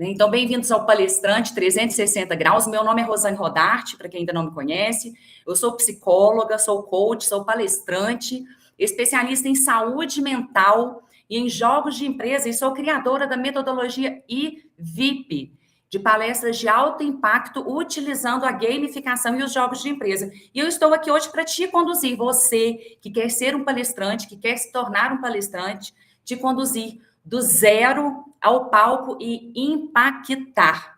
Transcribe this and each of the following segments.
Então, bem-vindos ao Palestrante 360 Graus. Meu nome é Rosane Rodarte, para quem ainda não me conhece. Eu sou psicóloga, sou coach, sou palestrante, especialista em saúde mental e em jogos de empresa, e sou criadora da metodologia IVIP, de palestras de alto impacto, utilizando a gamificação e os jogos de empresa. E eu estou aqui hoje para te conduzir, você que quer ser um palestrante, que quer se tornar um palestrante, te conduzir do zero ao palco e impactar.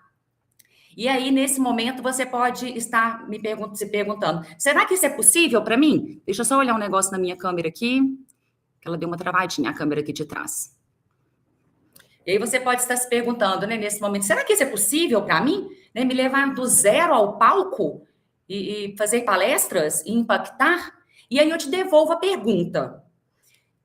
E aí, nesse momento, você pode estar se perguntando, será que isso é possível para mim? Deixa eu só olhar um negócio na minha câmera aqui, que ela deu uma travadinha, a câmera aqui de trás. E aí você pode estar se perguntando, né, nesse momento, será que isso é possível para mim? Né, me levar do zero ao palco e fazer palestras e impactar? E aí eu te devolvo a pergunta.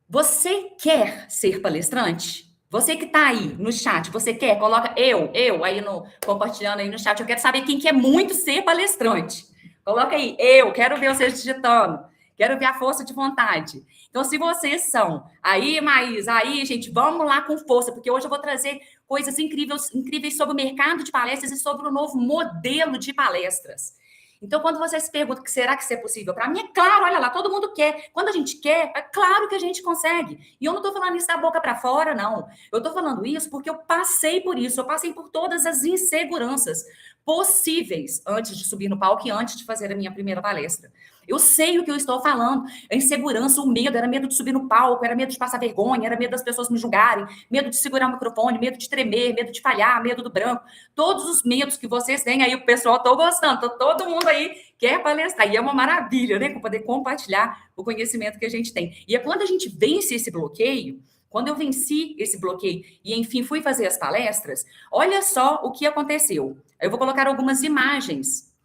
Você quer ser palestrante? Você que está aí no chat, você quer? Coloca eu aí compartilhando aí no chat. Eu quero saber quem quer muito ser palestrante. Coloca aí, eu quero ver vocês digitando. Quero ver a força de vontade. Então, se vocês são aí, Maís, aí, gente, vamos lá com força, porque hoje eu vou trazer coisas incríveis sobre o mercado de palestras e sobre o novo modelo de palestras. Então, quando você se pergunta que será que isso é possível para mim, é claro, olha lá, todo mundo quer. Quando a gente quer, é claro que a gente consegue. E eu não estou falando isso da boca para fora, não. Eu estou falando isso porque eu passei por isso, eu passei por todas as inseguranças possíveis antes de subir no palco e antes de fazer a minha primeira palestra. Eu sei o que eu estou falando. A insegurança, o medo, era medo de subir no palco, era medo de passar vergonha, era medo das pessoas me julgarem, medo de segurar o microfone, medo de tremer, medo de falhar, medo do branco. Todos os medos que vocês têm aí, o pessoal, estou gostando, todo mundo aí quer palestrar. E é uma maravilha, né? Poder compartilhar o conhecimento que a gente tem. E é quando a gente vence esse bloqueio, quando eu venci esse bloqueio e, enfim, fui fazer as palestras, olha só o que aconteceu. Eu vou colocar algumas imagens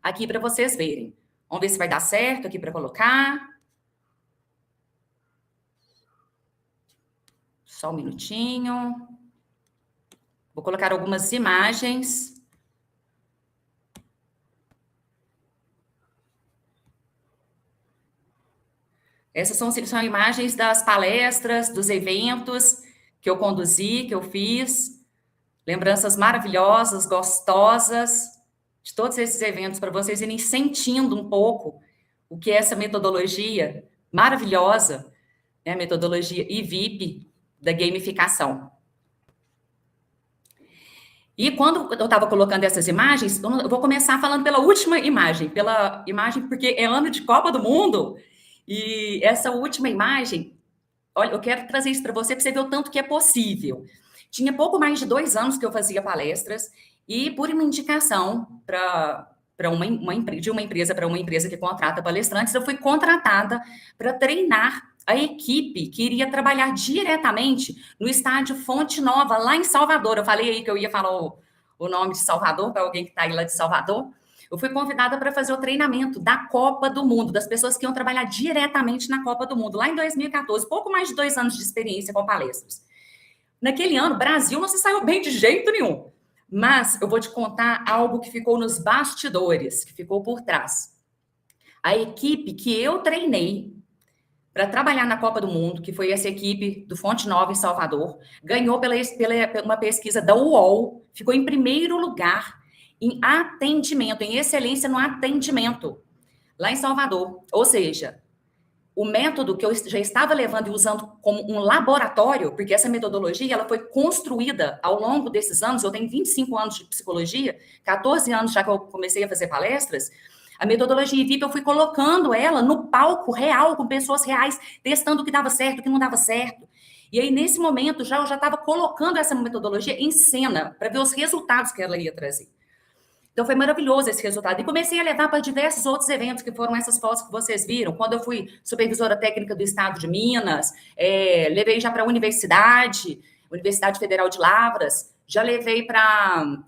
aqui para vocês verem. Vamos ver se vai dar certo aqui para colocar. Só um minutinho. Vou colocar algumas imagens. Essas são imagens das palestras, dos eventos que eu conduzi, que eu fiz. Lembranças maravilhosas, gostosas de todos esses eventos, para vocês irem sentindo um pouco o que é essa metodologia maravilhosa, né? A metodologia IVIP da gamificação. E quando eu estava colocando essas imagens, eu vou começar falando pela última imagem, porque é ano de Copa do Mundo, e essa última imagem, olha, eu quero trazer isso para você ver o tanto que é possível. Tinha pouco mais de 2 anos que eu fazia palestras, e por uma indicação de uma empresa para uma empresa que contrata palestrantes, eu fui contratada para treinar a equipe que iria trabalhar diretamente no estádio Fonte Nova, lá em Salvador. Eu falei aí que eu ia falar o nome de Salvador, para alguém que está aí lá de Salvador. Eu fui convidada para fazer o treinamento da Copa do Mundo, das pessoas que iam trabalhar diretamente na Copa do Mundo, lá em 2014, pouco mais de 2 anos de experiência com palestras. Naquele ano, o Brasil não se saiu bem de jeito nenhum. Mas eu vou te contar algo que ficou nos bastidores, que ficou por trás. A equipe que eu treinei para trabalhar na Copa do Mundo, que foi essa equipe do Fonte Nova em Salvador, ganhou pela uma pesquisa da UOL, ficou em primeiro lugar em atendimento, em excelência no atendimento, lá em Salvador. Ou seja, o método que eu já estava levando e usando como um laboratório, porque essa metodologia ela foi construída ao longo desses anos, eu tenho 25 anos de psicologia, 14 anos já que eu comecei a fazer palestras, a metodologia IVIP eu fui colocando ela no palco real, com pessoas reais, testando o que dava certo, o que não dava certo. E aí, nesse momento, eu já estava colocando essa metodologia em cena, para ver os resultados que ela ia trazer. Então, foi maravilhoso esse resultado. E comecei a levar para diversos outros eventos, que foram essas fotos que vocês viram. Quando eu fui supervisora técnica do Estado de Minas, levei já para a Universidade Federal de Lavras, já levei para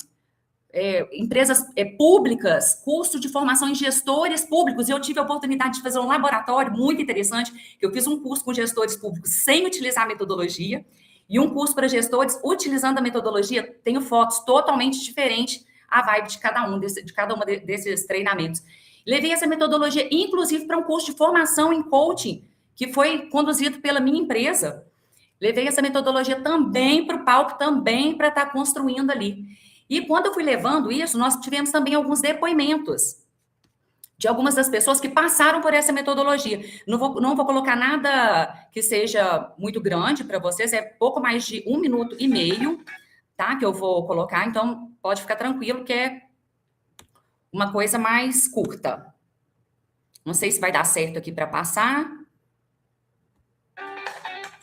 empresas públicas, curso de formação em gestores públicos. E eu tive a oportunidade de fazer um laboratório muito interessante, que eu fiz um curso com gestores públicos sem utilizar a metodologia, e um curso para gestores utilizando a metodologia. Tenho fotos totalmente diferentes a vibe de cada um desses treinamentos. Levei essa metodologia, inclusive, para um curso de formação em coaching, que foi conduzido pela minha empresa. levei essa metodologia também para o palco, também para estar construindo ali. E quando eu fui levando isso, nós tivemos também alguns depoimentos de algumas das pessoas que passaram por essa metodologia. Não vou colocar nada que seja muito grande para vocês, é pouco mais de 1,5 minutos, tá? Que eu vou colocar, então pode ficar tranquilo que é uma coisa mais curta. Não sei se vai dar certo aqui para passar.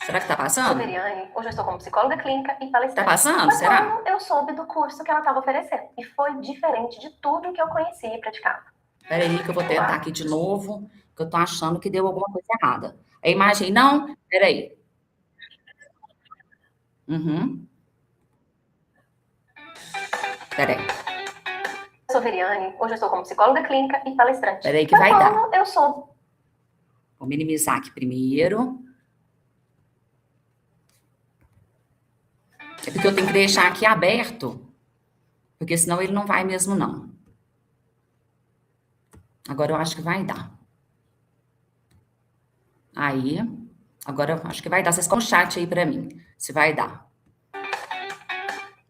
Será que tá passando? Sou Veriane, hoje eu estou como psicóloga clínica e palestrante. Tá passando? Será? Quando eu soube do curso que ela estava oferecendo. E foi diferente de tudo que eu conhecia e praticava. Peraí que eu vou tentar aqui de novo, que eu tô achando que deu alguma coisa errada. A imagem não? Peraí. Peraí. Sou Veriane, hoje eu estou como psicóloga clínica e palestrante. Peraí que vai dar. Quando eu soube. Vou minimizar aqui primeiro. É porque eu tenho que deixar aqui aberto, porque senão ele não vai mesmo, não. Agora eu acho que vai dar. Aí, agora eu acho que vai dar. Vocês colocam o chat aí pra mim, se vai dar.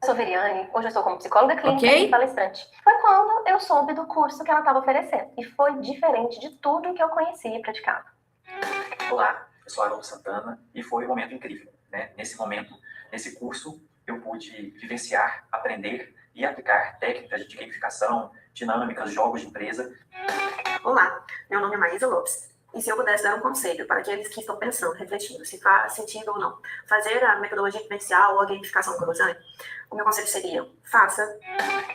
Sou Veriane, hoje eu estou como psicóloga clínica e palestrante. Foi quando eu soube do curso que ela estava oferecendo. E foi diferente de tudo que eu conhecia e praticava. Olá, eu sou Haroldo Santana e foi um momento incrível, né? Nesse momento, nesse curso, eu pude vivenciar, aprender e aplicar técnicas de gamificação, dinâmicas, jogos de empresa. Olá, meu nome é Maísa Lopes. E se eu pudesse dar um conselho para aqueles que estão pensando, refletindo se faz sentido ou não fazer a metodologia vivencial ou a gamificação com a Rosane, o meu conselho seria: faça.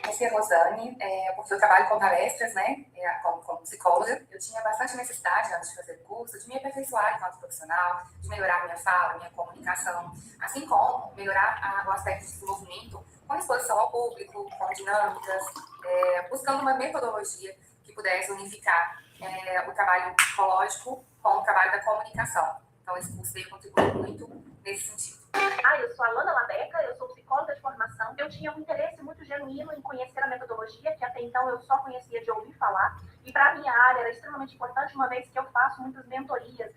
Eu sou a Rosane, porque eu trabalho com palestras, né, como psicóloga. Eu tinha bastante necessidade, antes de fazer o curso, de me aperfeiçoar enquanto profissional, de melhorar minha fala, minha comunicação, assim como melhorar o aspecto de desenvolvimento com exposição ao público, com dinâmicas, buscando uma metodologia que pudesse unificar o trabalho psicológico com o trabalho da comunicação. Então, esse curso veio contribuir muito nesse sentido. Eu sou a Lana Labeca, eu sou psicóloga de formação. Eu tinha um interesse muito genuíno em conhecer a metodologia, que até então eu só conhecia de ouvir falar. E para a minha área era extremamente importante, uma vez que eu faço muitas mentorias,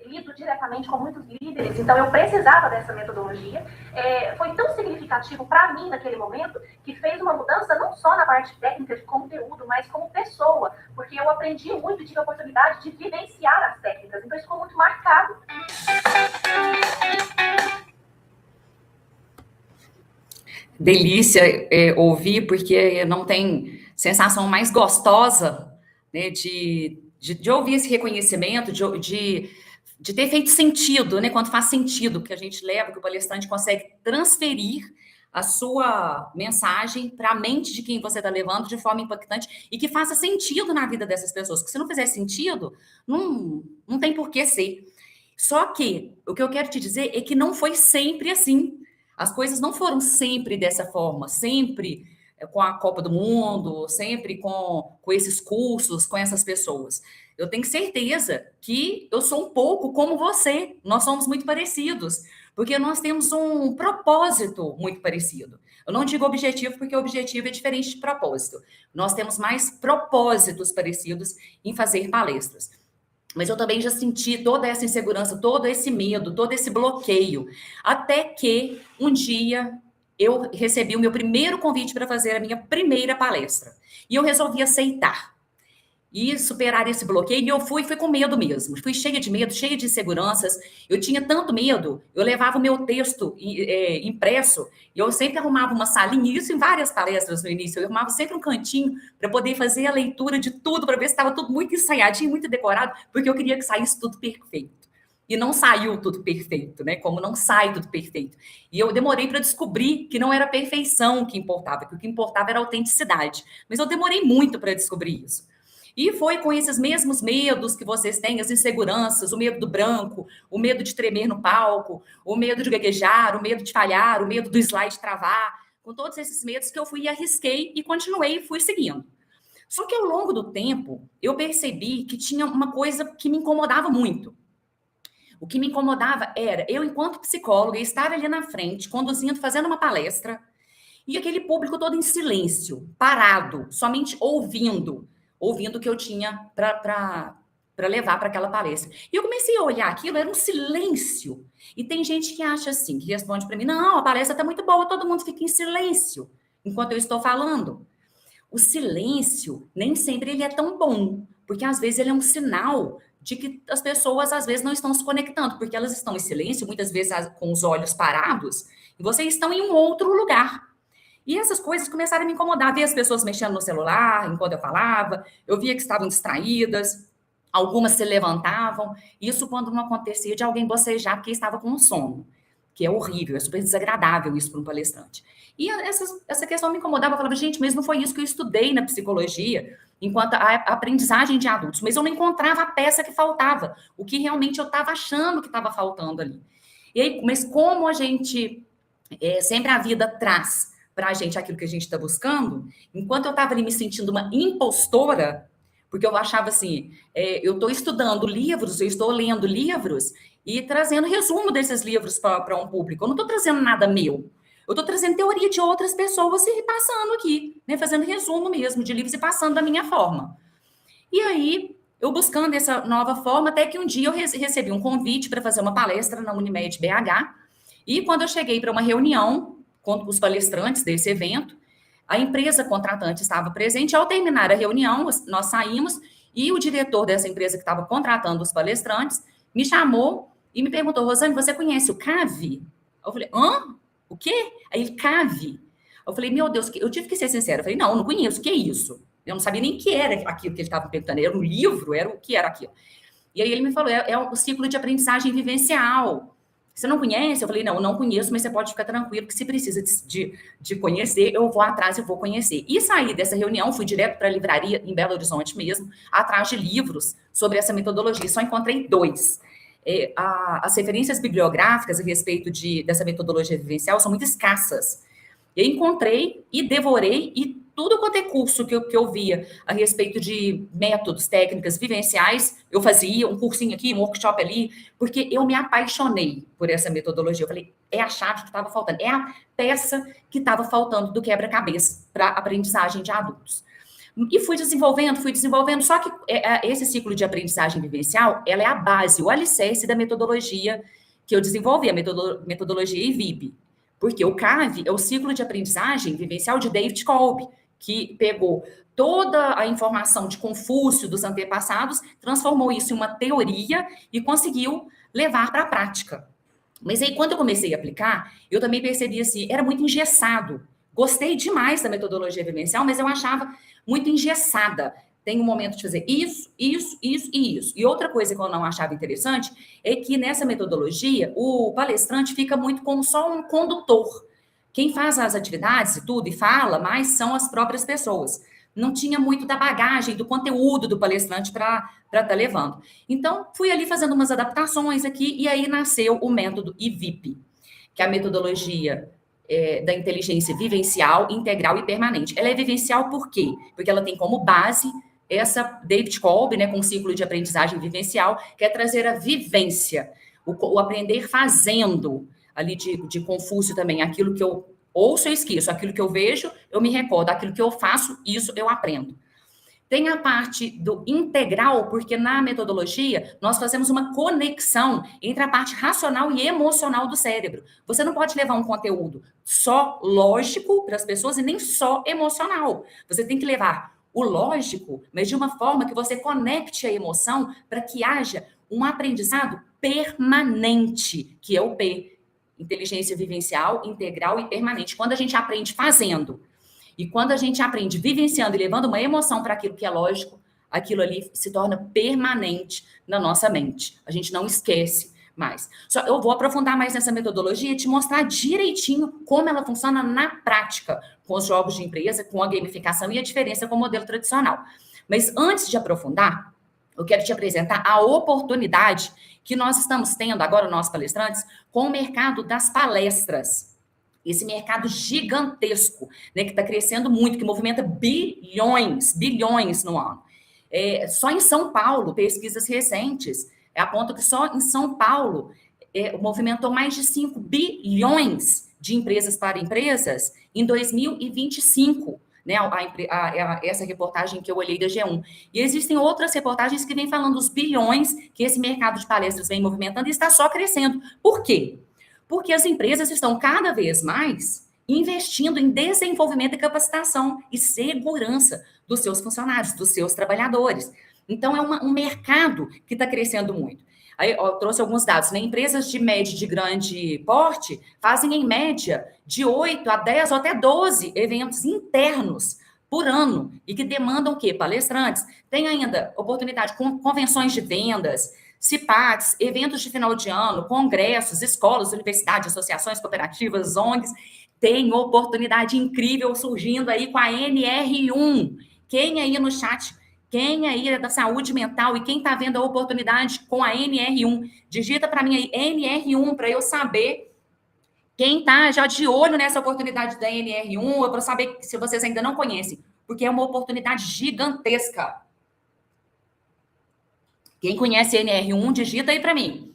lido diretamente com muitos líderes, então eu precisava dessa metodologia. Foi tão significativo para mim naquele momento que fez uma mudança não só na parte técnica de conteúdo, mas como pessoa, porque eu aprendi muito e tive a oportunidade de vivenciar as técnicas, então isso ficou muito marcado. Delícia ouvir, porque não tem sensação mais gostosa, né, de ouvir esse reconhecimento, de ter feito sentido, né? Quando faz sentido, que a gente leva, que o palestrante consegue transferir a sua mensagem para a mente de quem você está levando de forma impactante e que faça sentido na vida dessas pessoas. Porque se não fizer sentido, não tem por que ser. Só que o que eu quero te dizer é que não foi sempre assim. As coisas não foram sempre dessa forma, sempre com a Copa do Mundo, sempre com esses cursos, com essas pessoas. Eu tenho certeza que eu sou um pouco como você, nós somos muito parecidos, porque nós temos um propósito muito parecido. Eu não digo objetivo, porque objetivo é diferente de propósito. Nós temos mais propósitos parecidos em fazer palestras. Mas eu também já senti toda essa insegurança, todo esse medo, todo esse bloqueio. Até que um dia eu recebi o meu primeiro convite para fazer a minha primeira palestra. E eu resolvi aceitar e superar esse bloqueio. E eu fui com medo mesmo. Fui cheia de medo, cheia de inseguranças. Eu tinha tanto medo. Eu levava o meu texto impresso. E eu sempre arrumava uma salinha. Isso em várias palestras no início. Eu arrumava sempre um cantinho para poder fazer a leitura de tudo, para ver se estava tudo muito ensaiadinho, muito decorado, porque eu queria que saísse tudo perfeito. E não saiu tudo perfeito, né? Como não sai tudo perfeito. E eu demorei para descobrir que não era a perfeição que importava, que o que importava era a autenticidade. Mas eu demorei muito para descobrir isso. E foi com esses mesmos medos que vocês têm, as inseguranças, o medo do branco, o medo de tremer no palco, o medo de gaguejar, o medo de falhar, o medo do slide travar, com todos esses medos que eu fui e arrisquei e continuei e fui seguindo. Só que ao longo do tempo, eu percebi que tinha uma coisa que me incomodava muito. O que me incomodava era eu, enquanto psicóloga, estar ali na frente, conduzindo, fazendo uma palestra, e aquele público todo em silêncio, parado, somente ouvindo o que eu tinha para para levar para aquela palestra. E eu comecei a olhar aquilo, era um silêncio. E tem gente que acha assim, que responde para mim, não, a palestra está muito boa, todo mundo fica em silêncio enquanto eu estou falando. O silêncio, nem sempre ele é tão bom, porque às vezes ele é um sinal de que as pessoas às vezes não estão se conectando, porque elas estão em silêncio, muitas vezes com os olhos parados, e vocês estão em um outro lugar. E essas coisas começaram a me incomodar, ver as pessoas mexendo no celular enquanto eu falava, eu via que estavam distraídas, algumas se levantavam, isso quando não acontecia de alguém bocejar porque estava com sono, que é horrível, é super desagradável isso para um palestrante. E essa questão me incomodava, eu falava, gente, mas não foi isso que eu estudei na psicologia, enquanto a aprendizagem de adultos, mas eu não encontrava a peça que faltava, o que realmente eu estava achando que estava faltando ali. E aí, mas como a gente, sempre a vida traz para a gente aquilo que a gente está buscando, enquanto eu estava ali me sentindo uma impostora, porque eu achava assim, eu estou estudando livros, eu estou lendo livros e trazendo resumo desses livros para um público. Eu não estou trazendo nada meu. Eu estou trazendo teoria de outras pessoas e passando aqui, né, fazendo resumo mesmo de livros e passando da minha forma. E aí, eu buscando essa nova forma, até que um dia eu recebi um convite para fazer uma palestra na Unimed BH. E quando eu cheguei para uma reunião com os palestrantes desse evento, a empresa contratante estava presente. Ao terminar a reunião, nós saímos e o diretor dessa empresa que estava contratando os palestrantes me chamou e me perguntou, Rosane, você conhece o CAV? Eu falei, hã? O quê? Aí ele, CAV. Eu falei, meu Deus, eu tive que ser sincera. Eu falei, não conheço, o que é isso? Eu não sabia nem o que era aquilo que ele estava perguntando. Era um livro? Era o que era aquilo? E aí ele me falou, é o ciclo de aprendizagem vivencial. Você não conhece? Eu falei, não conheço, mas você pode ficar tranquilo que se precisa de conhecer, eu vou atrás e vou conhecer. E saí dessa reunião, fui direto para a livraria em Belo Horizonte mesmo, atrás de livros sobre essa metodologia. Só encontrei 2. As referências bibliográficas a respeito dessa metodologia vivencial são muito escassas. Eu encontrei e devorei, e tudo quanto é curso que eu via a respeito de métodos, técnicas vivenciais, eu fazia um cursinho aqui, um workshop ali, porque eu me apaixonei por essa metodologia. Eu falei, é a chave que estava faltando, é a peça que estava faltando do quebra-cabeça para a aprendizagem de adultos. E fui desenvolvendo, só que esse ciclo de aprendizagem vivencial, ela é a base, o alicerce da metodologia que eu desenvolvi, a metodologia IVIB. Porque o CAV é o ciclo de aprendizagem vivencial de David Kolb, que pegou toda a informação de Confúcio dos antepassados, transformou isso em uma teoria e conseguiu levar para a prática. Mas aí, quando eu comecei a aplicar, eu também percebi assim, era muito engessado. Gostei demais da metodologia vivencial, mas eu achava muito engessada. Tem um momento de fazer isso, isso, isso e isso. E outra coisa que eu não achava interessante é que nessa metodologia, o palestrante fica muito como só um condutor. Quem faz as atividades e tudo e fala mais são as próprias pessoas. Não tinha muito da bagagem, do conteúdo do palestrante para estar levando. Então, fui ali fazendo umas adaptações aqui e aí nasceu o método IVIP, que é a metodologia da inteligência vivencial, integral e permanente. Ela é vivencial por quê? Porque ela tem como base essa David Kolb, né, com o ciclo de aprendizagem vivencial, que é trazer a vivência, o aprender fazendo, ali de Confúcio também, aquilo que eu ouço eu esqueço, aquilo que eu vejo eu me recordo, aquilo que eu faço, isso eu aprendo. Tem a parte do integral, porque na metodologia nós fazemos uma conexão entre a parte racional e emocional do cérebro. Você não pode levar um conteúdo só lógico para as pessoas e nem só emocional. Você tem que levar o lógico, mas de uma forma que você conecte a emoção para que haja um aprendizado permanente, que é o P, inteligência vivencial, integral e permanente. Quando a gente aprende fazendo e quando a gente aprende vivenciando e levando uma emoção para aquilo que é lógico, aquilo ali se torna permanente na nossa mente. A gente não esquece mais. Só eu vou aprofundar mais nessa metodologia e te mostrar direitinho como ela funciona na prática, com os jogos de empresa, com a gamificação e a diferença com o modelo tradicional. Mas antes de aprofundar, eu quero te apresentar a oportunidade que nós estamos tendo agora, nós palestrantes, com o mercado das palestras. Esse mercado gigantesco, né, que está crescendo muito, que movimenta bilhões no ano. Só em São Paulo, pesquisas recentes apontam que só em São Paulo movimentou mais de 5 bilhões de empresas para empresas em 2025. né, essa reportagem que eu olhei da G1. E existem outras reportagens que vêm falando dos bilhões que esse mercado de palestras vem movimentando e está só crescendo. Por quê? Porque as empresas estão cada vez mais investindo em desenvolvimento e capacitação e segurança dos seus funcionários, dos seus trabalhadores. Então, é um mercado que está crescendo muito. Aí, eu trouxe alguns dados, né? Empresas de médio e de grande porte fazem, em média, de 8 a 10 ou até 12 eventos internos por ano e que demandam o quê? Palestrantes. Tem ainda oportunidade com convenções de vendas, CIPATs, eventos de final de ano, congressos, escolas, universidades, associações, cooperativas, ONGs. Tem oportunidade incrível surgindo aí com a NR1. Quem aí no chat, quem aí é da saúde mental e quem está vendo a oportunidade com a NR1, digita para mim aí NR1 para eu saber quem está já de olho nessa oportunidade da NR1, para saber se vocês ainda não conhecem, porque é uma oportunidade gigantesca. Quem conhece a NR1, digita aí para mim.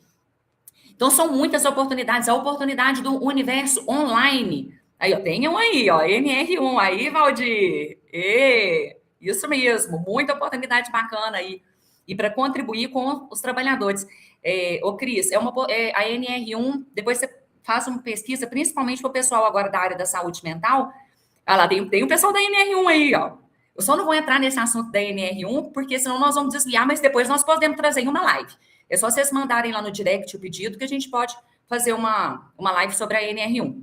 Então, são muitas oportunidades. A oportunidade do universo online. Aí, ó, tenham aí, ó, NR1. Aí, Valdir. Isso mesmo. Muita oportunidade bacana aí. E para contribuir com os trabalhadores. Ô, Cris, a NR1, depois você faz uma pesquisa, principalmente para o pessoal agora da área da saúde mental. Ah lá, tem o pessoal da NR1 aí, ó. Eu só não vou entrar nesse assunto da NR1, porque senão nós vamos desviar, mas depois nós podemos trazer uma live. É só vocês mandarem lá no direct o pedido que a gente pode fazer uma live sobre a NR1.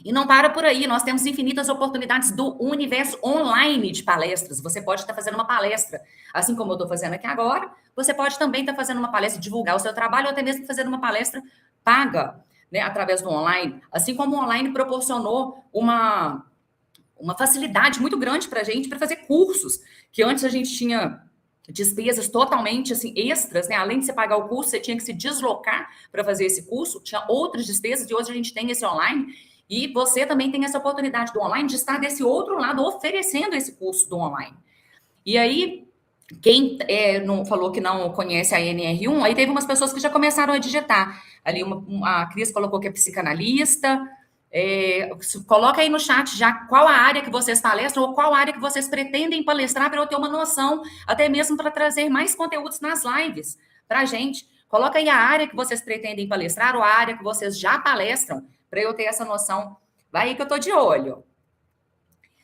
E não para por aí, nós temos infinitas oportunidades do universo online de palestras. Você pode estar fazendo uma palestra, assim como eu estou fazendo aqui agora, você pode também estar fazendo uma palestra, divulgar o seu trabalho, ou até mesmo fazendo uma palestra paga, né, através do online. Assim como o online proporcionou uma facilidade muito grande para a gente para fazer cursos, que antes a gente tinha despesas totalmente assim extras, né? Além de você pagar o curso, você tinha que se deslocar para fazer esse curso, tinha outras despesas, e hoje a gente tem esse online, e você também tem essa oportunidade do online de estar desse outro lado oferecendo esse curso do online. E aí, quem não falou que não conhece a NR1, aí teve umas pessoas que já começaram a digitar. Ali a Cris colocou que é psicanalista. Coloca aí no chat já qual a área que vocês palestram ou qual área que vocês pretendem palestrar para eu ter uma noção, até mesmo para trazer mais conteúdos nas lives para a gente. Coloca aí a área que vocês pretendem palestrar ou a área que vocês já palestram para eu ter essa noção. Vai aí que eu estou de olho.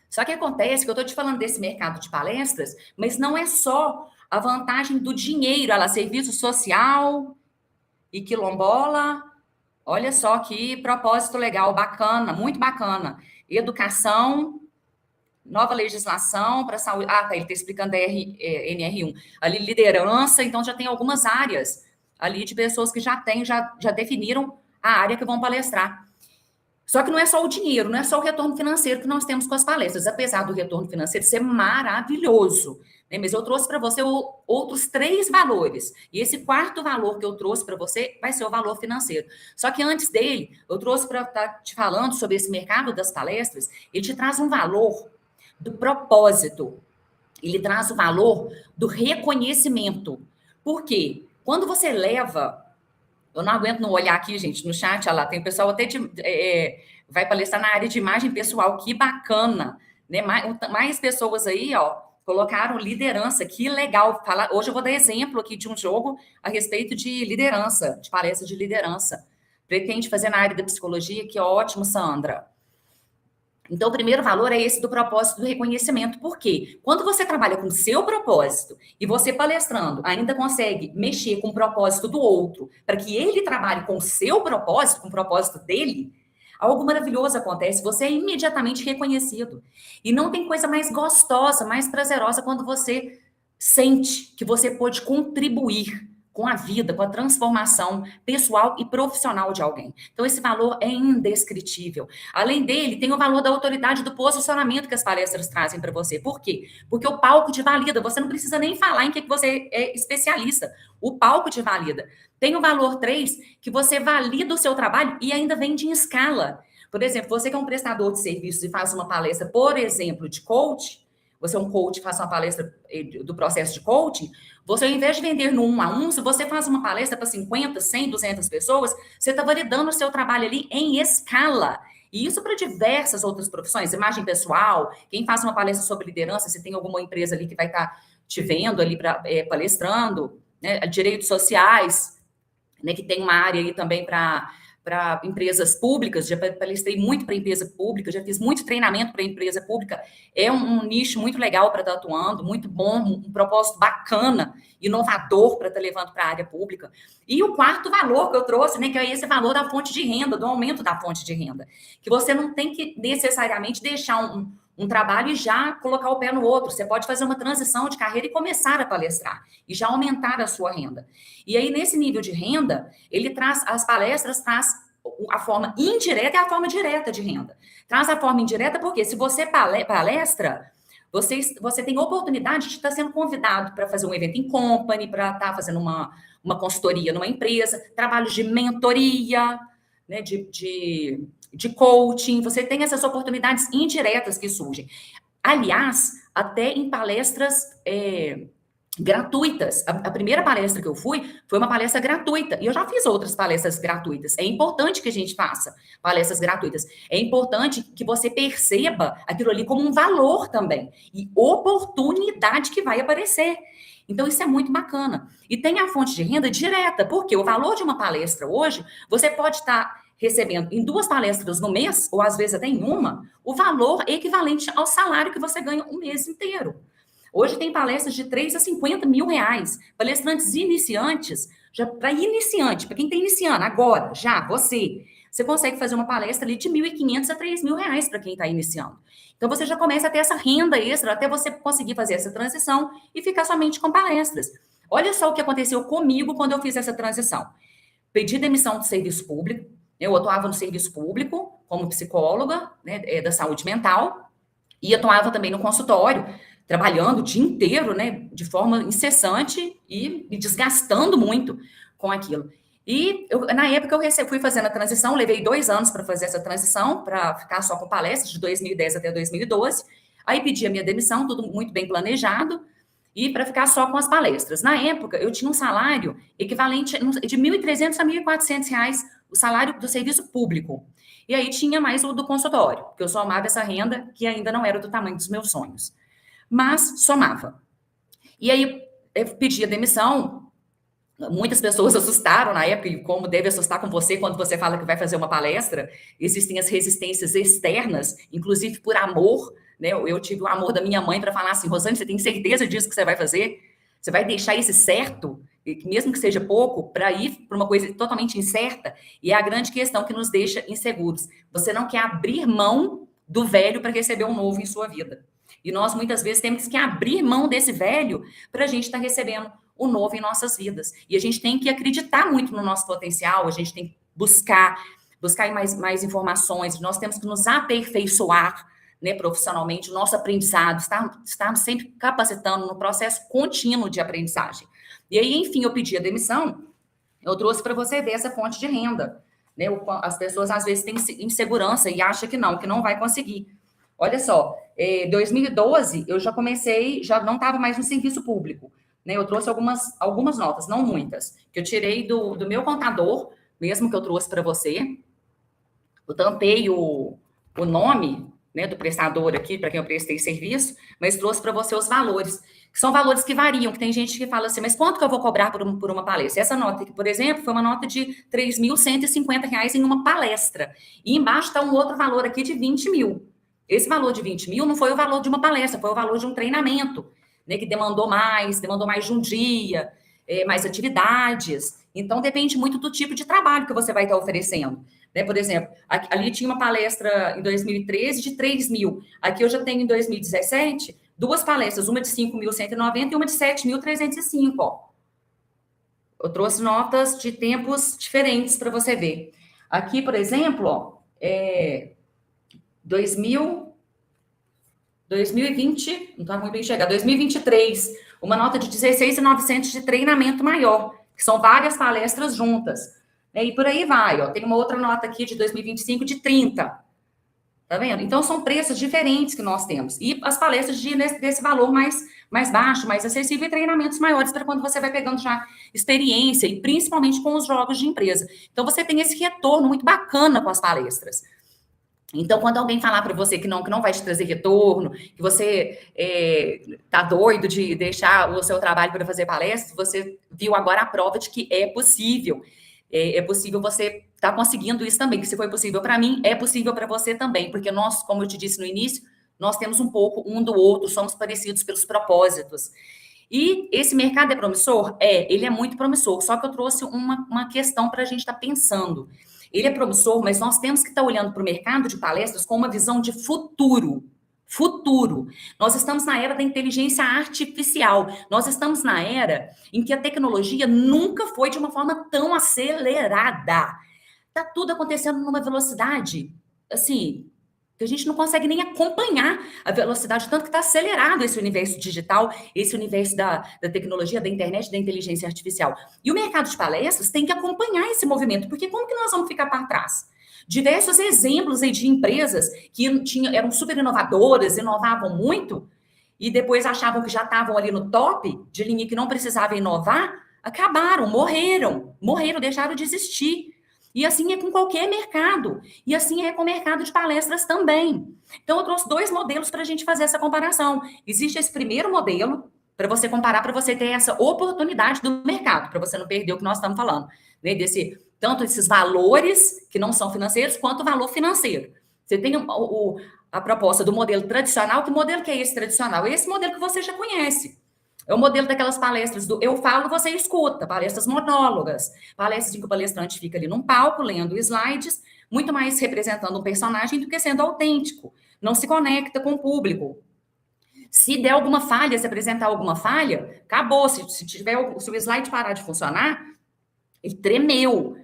Só que acontece que eu estou te falando desse mercado de palestras, mas não é só a vantagem do dinheiro, ela serviço social e quilombola. Olha só que propósito legal, bacana, muito bacana. Educação, nova legislação para saúde. Ah, tá, ele está explicando a NR1. Ali, liderança, então já tem algumas áreas ali de pessoas que já definiram a área que vão palestrar. Só que não é só o dinheiro, não é só o retorno financeiro que nós temos com as palestras, apesar do retorno financeiro ser maravilhoso, né? Mas eu trouxe para você outros 3 valores. E esse 4º valor que eu trouxe para você vai ser o valor financeiro. Só que antes dele, eu trouxe para estar te falando sobre esse mercado das palestras, ele te traz um valor do propósito. Ele traz o valor do reconhecimento. Por quê? Quando você leva... Eu não aguento não olhar aqui, gente, no chat, olha lá, tem o pessoal até vai palestrar na área de imagem pessoal, que bacana, né? Mais pessoas aí, ó, colocaram liderança, que legal. Hoje eu vou dar exemplo aqui de um jogo a respeito de liderança, de palestra de liderança. Pretende fazer na área da psicologia, que ótimo, Sandra. Então, o primeiro valor é esse do propósito do reconhecimento. Por quê? Quando você trabalha com o seu propósito e você palestrando ainda consegue mexer com o propósito do outro para que ele trabalhe com o seu propósito, com o propósito dele, algo maravilhoso acontece. Você é imediatamente reconhecido. E não tem coisa mais gostosa, mais prazerosa quando você sente que você pode contribuir com a vida, com a transformação pessoal e profissional de alguém. Então, esse valor é indescritível. Além dele, tem o valor da autoridade do posicionamento que as palestras trazem para você. Por quê? Porque o palco te valida. Você não precisa nem falar em que você é especialista. O palco te valida. Tem o valor 3, que você valida o seu trabalho e ainda vende em escala. Por exemplo, você que é um prestador de serviços e faz uma palestra, por exemplo, de coach, você é um coach e faz uma palestra do processo de coaching, você, ao invés de vender no 1 a 1, se você faz uma palestra para 50, 100, 200 pessoas, você está validando o seu trabalho ali em escala. E isso para diversas outras profissões, imagem pessoal, quem faz uma palestra sobre liderança, se tem alguma empresa ali que vai estar te vendo ali palestrando, né? Direitos sociais, né, que tem uma área aí também para empresas públicas, já palestrei muito para empresa pública, já fiz muito treinamento para empresa pública, é um nicho muito legal para estar atuando, muito bom, um propósito bacana, inovador para estar levando para a área pública. E o quarto valor que eu trouxe, né, que é esse valor da fonte de renda, do aumento da fonte de renda, que você não tem que necessariamente deixar um trabalho e já colocar o pé no outro. Você pode fazer uma transição de carreira e começar a palestrar e já aumentar a sua renda. E aí, nesse nível de renda, as palestras traz a forma indireta e a forma direta de renda. Traz a forma indireta porque se você palestra, você tem oportunidade de estar sendo convidado para fazer um evento em company, para estar fazendo uma consultoria numa empresa, trabalhos de mentoria, né, de coaching, você tem essas oportunidades indiretas que surgem. Aliás, até em palestras gratuitas. A primeira palestra que eu fui foi uma palestra gratuita. E eu já fiz outras palestras gratuitas. É importante que a gente faça palestras gratuitas. É importante que você perceba aquilo ali como um valor também. E oportunidade que vai aparecer. Então, isso é muito bacana. E tem a fonte de renda direta, porque o valor de uma palestra hoje, você pode estar recebendo em 2 palestras no mês, ou às vezes até em uma, o valor equivalente ao salário que você ganha um mês inteiro. Hoje tem palestras de 3 a 50 mil reais. Palestrantes iniciantes, já para iniciante, para quem está iniciando agora, já, você consegue fazer uma palestra ali de 1.500 a 3.000 reais para quem está iniciando. Então, você já começa a ter essa renda extra até você conseguir fazer essa transição e ficar somente com palestras. Olha só o que aconteceu comigo quando eu fiz essa transição. Pedi demissão do serviço público. Eu atuava no serviço público como psicóloga, né, da saúde mental, e atuava também no consultório, trabalhando o dia inteiro, né, de forma incessante e me desgastando muito com aquilo. E na época eu fui fazendo a transição, levei 2 anos para fazer essa transição, para ficar só com palestras, de 2010 até 2012. Aí pedi a minha demissão, tudo muito bem planejado, e para ficar só com as palestras. Na época, eu tinha um salário equivalente de R$ 1.300 a R$ 1.400, o salário do serviço público. E aí tinha mais o do consultório, porque eu somava essa renda, que ainda não era do tamanho dos meus sonhos. Mas somava. E aí eu pedi a demissão. Muitas pessoas assustaram na época, e como deve assustar com você quando você fala que vai fazer uma palestra, existem as resistências externas, inclusive por amor, né? Eu tive o amor da minha mãe para falar assim: Rosane, você tem certeza disso que você vai fazer? Você vai deixar esse certo, mesmo que seja pouco, para ir para uma coisa totalmente incerta? E é a grande questão que nos deixa inseguros. Você não quer abrir mão do velho para receber um novo em sua vida. E nós, muitas vezes, temos que abrir mão desse velho para a gente estar recebendo o novo em nossas vidas. E a gente tem que acreditar muito no nosso potencial, a gente tem que buscar mais informações, nós temos que nos aperfeiçoar, né, profissionalmente, o nosso aprendizado, estarmos sempre capacitando no processo contínuo de aprendizagem. E aí, enfim, eu pedi a demissão, eu trouxe para você ver essa fonte de renda. Né? As pessoas, às vezes, têm insegurança e acham que não vai conseguir. Olha só, em 2012, eu já comecei, já não estava mais no serviço público. Né? Eu trouxe algumas notas, não muitas, que eu tirei do meu contador, mesmo que eu trouxe para você. Eu tampei o nome, né, do prestador aqui, para quem eu prestei serviço, mas trouxe para você os valores, que são valores que variam, que tem gente que fala assim, mas quanto que eu vou cobrar por uma palestra? Essa nota aqui, por exemplo, foi uma nota de R$ 3.150 em uma palestra. E embaixo está um outro valor aqui de 20 mil. Esse valor de 20 mil não foi o valor de uma palestra, foi o valor de um treinamento, né, que demandou mais de um dia, mais atividades. Então, depende muito do tipo de trabalho que você vai estar oferecendo. Né? Por exemplo, ali tinha uma palestra em 2013 de 3 mil. Aqui eu já tenho em 2017 2 palestras, uma de 5.190 e uma de 7.305. Ó. Eu trouxe notas de tempos diferentes para você ver. Aqui, por exemplo, ó, 2020, não está muito bem chegado, 2023, uma nota de 16.900 de treinamento maior, que são várias palestras juntas. E por aí vai, ó. Tem uma outra nota aqui de 2025 de 30. Tá vendo? Então, são preços diferentes que nós temos. E as palestras desse valor mais baixo, mais acessível, e treinamentos maiores para quando você vai pegando já experiência, e principalmente com os jogos de empresa. Então, você tem esse retorno muito bacana com as palestras. Então, quando alguém falar para você que não vai te trazer retorno, que você tá doido de deixar o seu trabalho para fazer palestras, você viu agora a prova de que é possível. É possível você estar conseguindo isso também, que se foi possível para mim, é possível para você também, porque nós, como eu te disse no início, nós temos um pouco um do outro, somos parecidos pelos propósitos. E esse mercado é promissor? Ele é muito promissor, só que eu trouxe uma questão para a gente estar pensando. Ele é promissor, mas nós temos que estar olhando para o mercado de palestras com uma visão de futuro. Futuro. Nós estamos na era da inteligência artificial. Nós estamos na era em que a tecnologia nunca foi de uma forma tão acelerada. Está tudo acontecendo numa velocidade, assim, que a gente não consegue nem acompanhar a velocidade, tanto que está acelerado esse universo digital, esse universo da tecnologia, da internet, da inteligência artificial. E o mercado de palestras tem que acompanhar esse movimento, porque como que nós vamos ficar para trás? Diversos exemplos aí de empresas que eram super inovadoras, inovavam muito, e depois achavam que já estavam ali no top de linha que não precisava inovar, acabaram, morreram, deixaram de existir. E assim é com qualquer mercado. E assim é com o mercado de palestras também. Então, eu trouxe 2 modelos para a gente fazer essa comparação. Existe esse primeiro modelo, para você comparar, para você ter essa oportunidade do mercado, para você não perder o que nós estamos falando, né? Tanto esses valores que não são financeiros, quanto o valor financeiro. Você tem a proposta do modelo tradicional. Que modelo que é esse tradicional? É esse modelo que você já conhece. É o modelo daquelas palestras do eu falo, você escuta, palestras monólogas, palestras em que o palestrante fica ali num palco, lendo slides, muito mais representando um personagem do que sendo autêntico. Não se conecta com o público. Se der alguma falha, se apresentar alguma falha, acabou. Se o slide parar de funcionar, ele tremeu.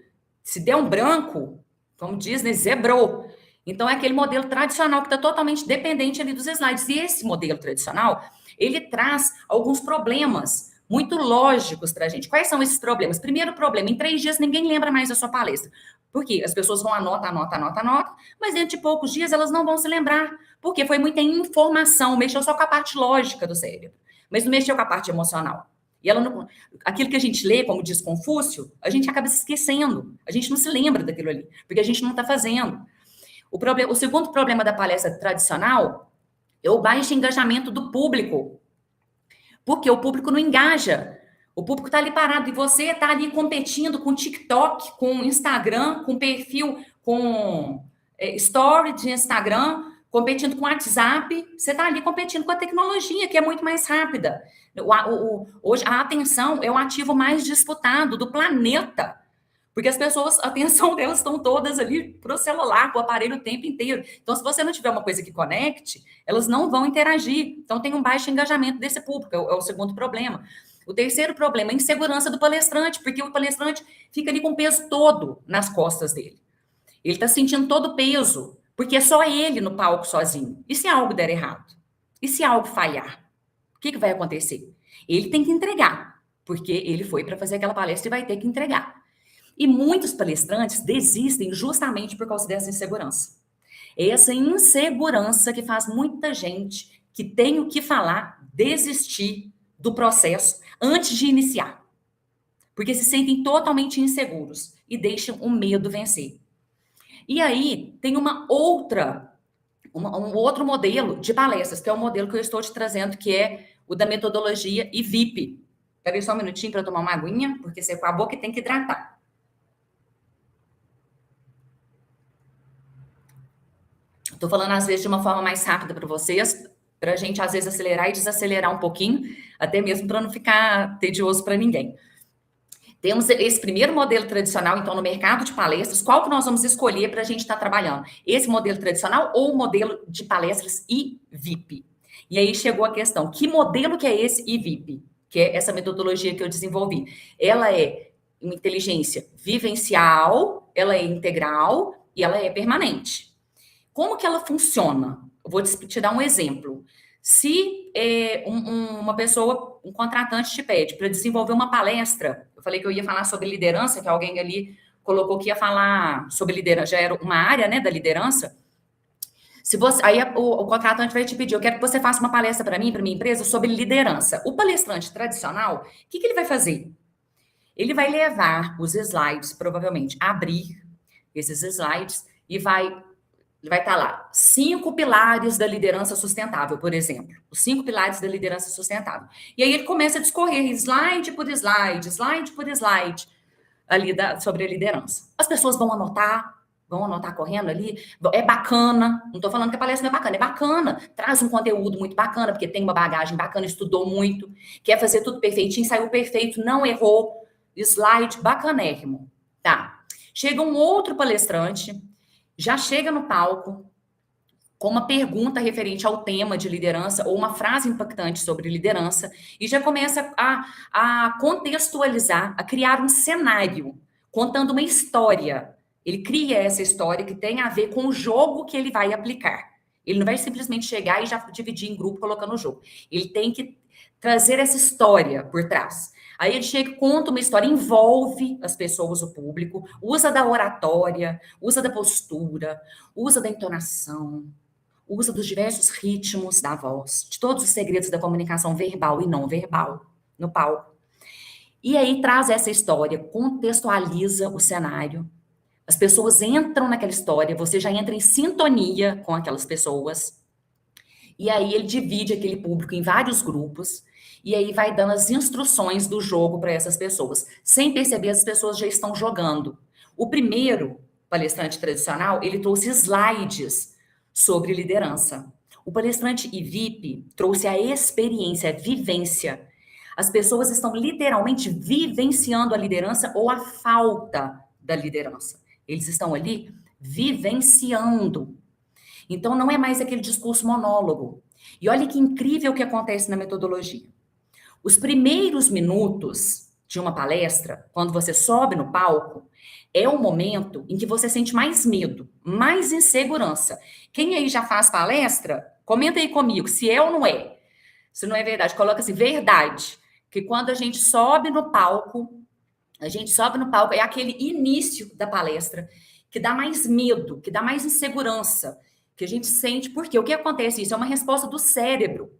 Se der um branco, como diz, né, zebrou. Então, é aquele modelo tradicional que está totalmente dependente ali dos slides. E esse modelo tradicional, ele traz alguns problemas muito lógicos para a gente. Quais são esses problemas? Primeiro problema, em 3 dias ninguém lembra mais da sua palestra. Por quê? As pessoas vão anota, mas dentro de poucos dias elas não vão se lembrar, porque foi muita informação, mexeu só com a parte lógica do cérebro, mas não mexeu com a parte emocional. E ela não, aquilo que a gente lê, como diz Confúcio, a gente acaba se esquecendo, a gente não se lembra daquilo ali, porque a gente não está fazendo. O segundo problema da palestra tradicional é o baixo engajamento do público. Porque o público não engaja. O público está ali parado e você está ali competindo com TikTok, com Instagram, com perfil, com story de Instagram, competindo com WhatsApp. Você está ali competindo com a tecnologia, que é muito mais rápida. Hoje, a atenção é o ativo mais disputado do planeta. Porque as pessoas, a atenção delas estão todas ali pro celular, pro aparelho o tempo inteiro. Então, se você não tiver uma coisa que conecte, elas não vão interagir. Então, tem um baixo engajamento desse público, é o segundo problema. O terceiro problema é a insegurança do palestrante, porque o palestrante fica ali com o peso todo nas costas dele. Ele está sentindo todo o peso, porque é só ele no palco sozinho. E se algo der errado? E se algo falhar? O que vai acontecer? Ele tem que entregar, porque ele foi para fazer aquela palestra e vai ter que entregar. E muitos palestrantes desistem justamente por causa dessa insegurança. É essa insegurança que faz muita gente que tem o que falar desistir do processo antes de iniciar. Porque se sentem totalmente inseguros e deixam o medo vencer. E aí tem um outro modelo de palestras, que é o modelo que eu estou te trazendo, que é o da metodologia e VIP. Espera aí só um minutinho para eu tomar uma aguinha, porque você com a boca tem que hidratar. Estou falando, às vezes, de uma forma mais rápida para vocês, para a gente, às vezes, acelerar e desacelerar um pouquinho, até mesmo para não ficar tedioso para ninguém. Temos esse primeiro modelo tradicional, então, no mercado de palestras. Qual que nós vamos escolher para a gente estar trabalhando? Esse modelo tradicional ou o modelo de palestras e-VIP? E aí chegou a questão, que modelo que é esse e-VIP? Que é essa metodologia que eu desenvolvi. Ela é uma inteligência vivencial, ela é integral e ela é permanente. Como que ela funciona? Eu vou te dar um exemplo. Se uma pessoa, um contratante te pede para desenvolver uma palestra, eu falei que eu ia falar sobre liderança, que alguém ali colocou que ia falar sobre liderança, já era uma área, né, da liderança. Aí o contratante vai te pedir, eu quero que você faça uma palestra para mim, para minha empresa, sobre liderança. O palestrante tradicional, o que ele vai fazer? Ele vai levar os slides, provavelmente, abrir esses slides e vai Ele vai estar lá, 5 pilares da liderança sustentável, por exemplo. Os 5 pilares da liderança sustentável. E aí ele começa a discorrer slide por slide, slide por slide, ali sobre a liderança. As pessoas vão anotar correndo ali. É bacana, não estou falando que a palestra não é bacana, é bacana. Traz um conteúdo muito bacana, porque tem uma bagagem bacana, estudou muito, quer fazer tudo perfeitinho, saiu perfeito, não errou. Slide bacanérrimo. Tá. Chega um outro palestrante, já chega no palco com uma pergunta referente ao tema de liderança ou uma frase impactante sobre liderança e já começa a contextualizar, a criar um cenário, contando uma história. Ele cria essa história que tem a ver com o jogo que ele vai aplicar. Ele não vai simplesmente chegar e já dividir em grupo colocando o jogo. Ele tem que trazer essa história por trás. Aí ele chega e conta uma história, envolve as pessoas, o público, usa da oratória, usa da postura, usa da entonação, usa dos diversos ritmos da voz, de todos os segredos da comunicação verbal e não verbal no palco. E aí traz essa história, contextualiza o cenário, as pessoas entram naquela história, você já entra em sintonia com aquelas pessoas, e aí ele divide aquele público em vários grupos, e aí vai dando as instruções do jogo para essas pessoas. Sem perceber, as pessoas já estão jogando. O primeiro palestrante tradicional, ele trouxe slides sobre liderança. O palestrante e VIP trouxe a experiência, a vivência. As pessoas estão literalmente vivenciando a liderança ou a falta da liderança. Eles estão ali vivenciando. Então, não é mais aquele discurso monólogo. E olha que incrível o que acontece na metodologia. Os primeiros minutos de uma palestra, quando você sobe no palco, é o momento em que você sente mais medo, mais insegurança. Quem aí já faz palestra, comenta aí comigo, se é ou não é. Se não é verdade, coloca assim, verdade. Que quando a gente sobe no palco, é aquele início da palestra que dá mais medo, que dá mais insegurança, que a gente sente. Porque o que acontece? Isso é uma resposta do cérebro.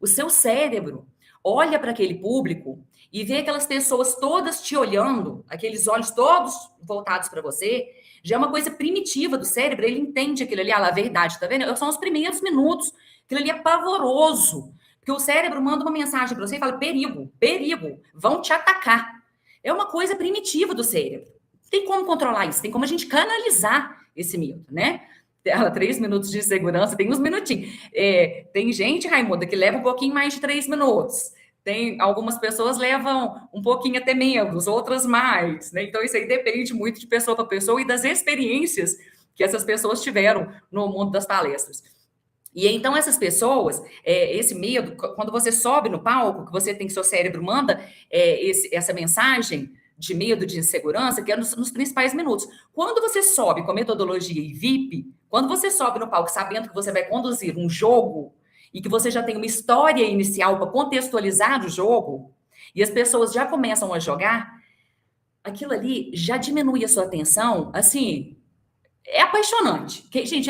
O seu cérebro olha para aquele público e vê aquelas pessoas todas te olhando, aqueles olhos todos voltados para você, já é uma coisa primitiva do cérebro, ele entende aquilo ali, a verdade, tá vendo? São os primeiros minutos, aquilo ali é pavoroso, porque o cérebro manda uma mensagem para você e fala, perigo, perigo, vão te atacar. É uma coisa primitiva do cérebro. Tem como controlar isso, tem como a gente canalizar esse medo, né? 3 minutos de segurança, tem uns minutinhos. Tem gente, Raimunda, que leva um pouquinho mais de 3 minutos. Tem algumas pessoas levam um pouquinho até menos, outras mais, né? Então, isso aí depende muito de pessoa para pessoa e das experiências que essas pessoas tiveram no mundo das palestras. E então, essas pessoas, esse medo, quando você sobe no palco, que você tem que seu cérebro manda essa mensagem de medo, de insegurança, que é nos principais minutos. Quando você sobe com a metodologia e VIP, quando você sobe no palco sabendo que você vai conduzir um jogo e que você já tem uma história inicial para contextualizar o jogo, e as pessoas já começam a jogar, aquilo ali já diminui a sua atenção, assim, é apaixonante. Gente,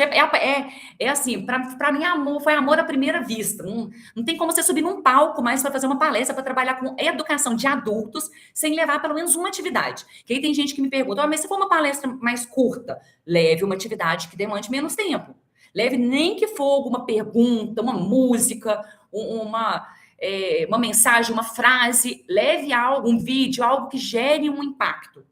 assim, para mim, foi amor à primeira vista. Não tem como você subir num palco mais para fazer uma palestra, para trabalhar com educação de adultos, sem levar pelo menos uma atividade. Que aí tem gente que me pergunta, mas se for uma palestra mais curta, leve uma atividade que demande menos tempo. Leve nem que for alguma pergunta, uma música, uma mensagem, uma frase. Leve algo, um vídeo, algo que gere um impacto.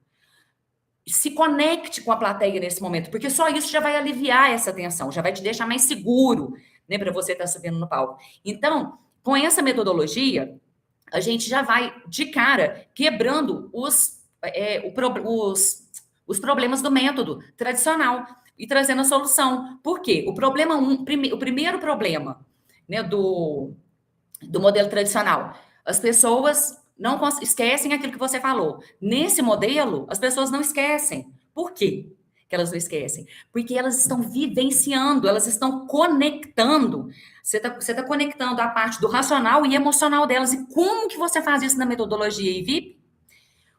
Se conecte com a plateia nesse momento, porque só isso já vai aliviar essa tensão, já vai te deixar mais seguro, né, para você estar subindo no palco. Então, com essa metodologia, a gente já vai, de cara, quebrando os problemas do método tradicional e trazendo a solução. Por quê? O primeiro problema, né, do modelo tradicional, as pessoas não esquecem aquilo que você falou. Nesse modelo, as pessoas não esquecem. Por quê que elas não esquecem? Porque elas estão vivenciando, elas estão conectando. Você tá conectando a parte do racional e emocional delas. E como que você faz isso na metodologia VIP?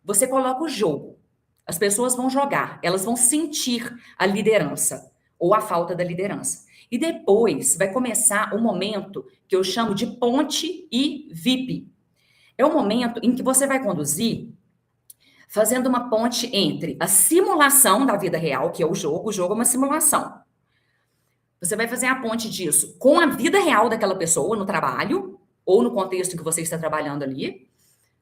Você coloca o jogo. As pessoas vão jogar, elas vão sentir a liderança ou a falta da liderança. E depois vai começar o momento que eu chamo de ponte e VIP. É o momento em que você vai conduzir fazendo uma ponte entre a simulação da vida real, que é o jogo é uma simulação. Você vai fazer a ponte disso com a vida real daquela pessoa no trabalho, ou no contexto em que você está trabalhando ali,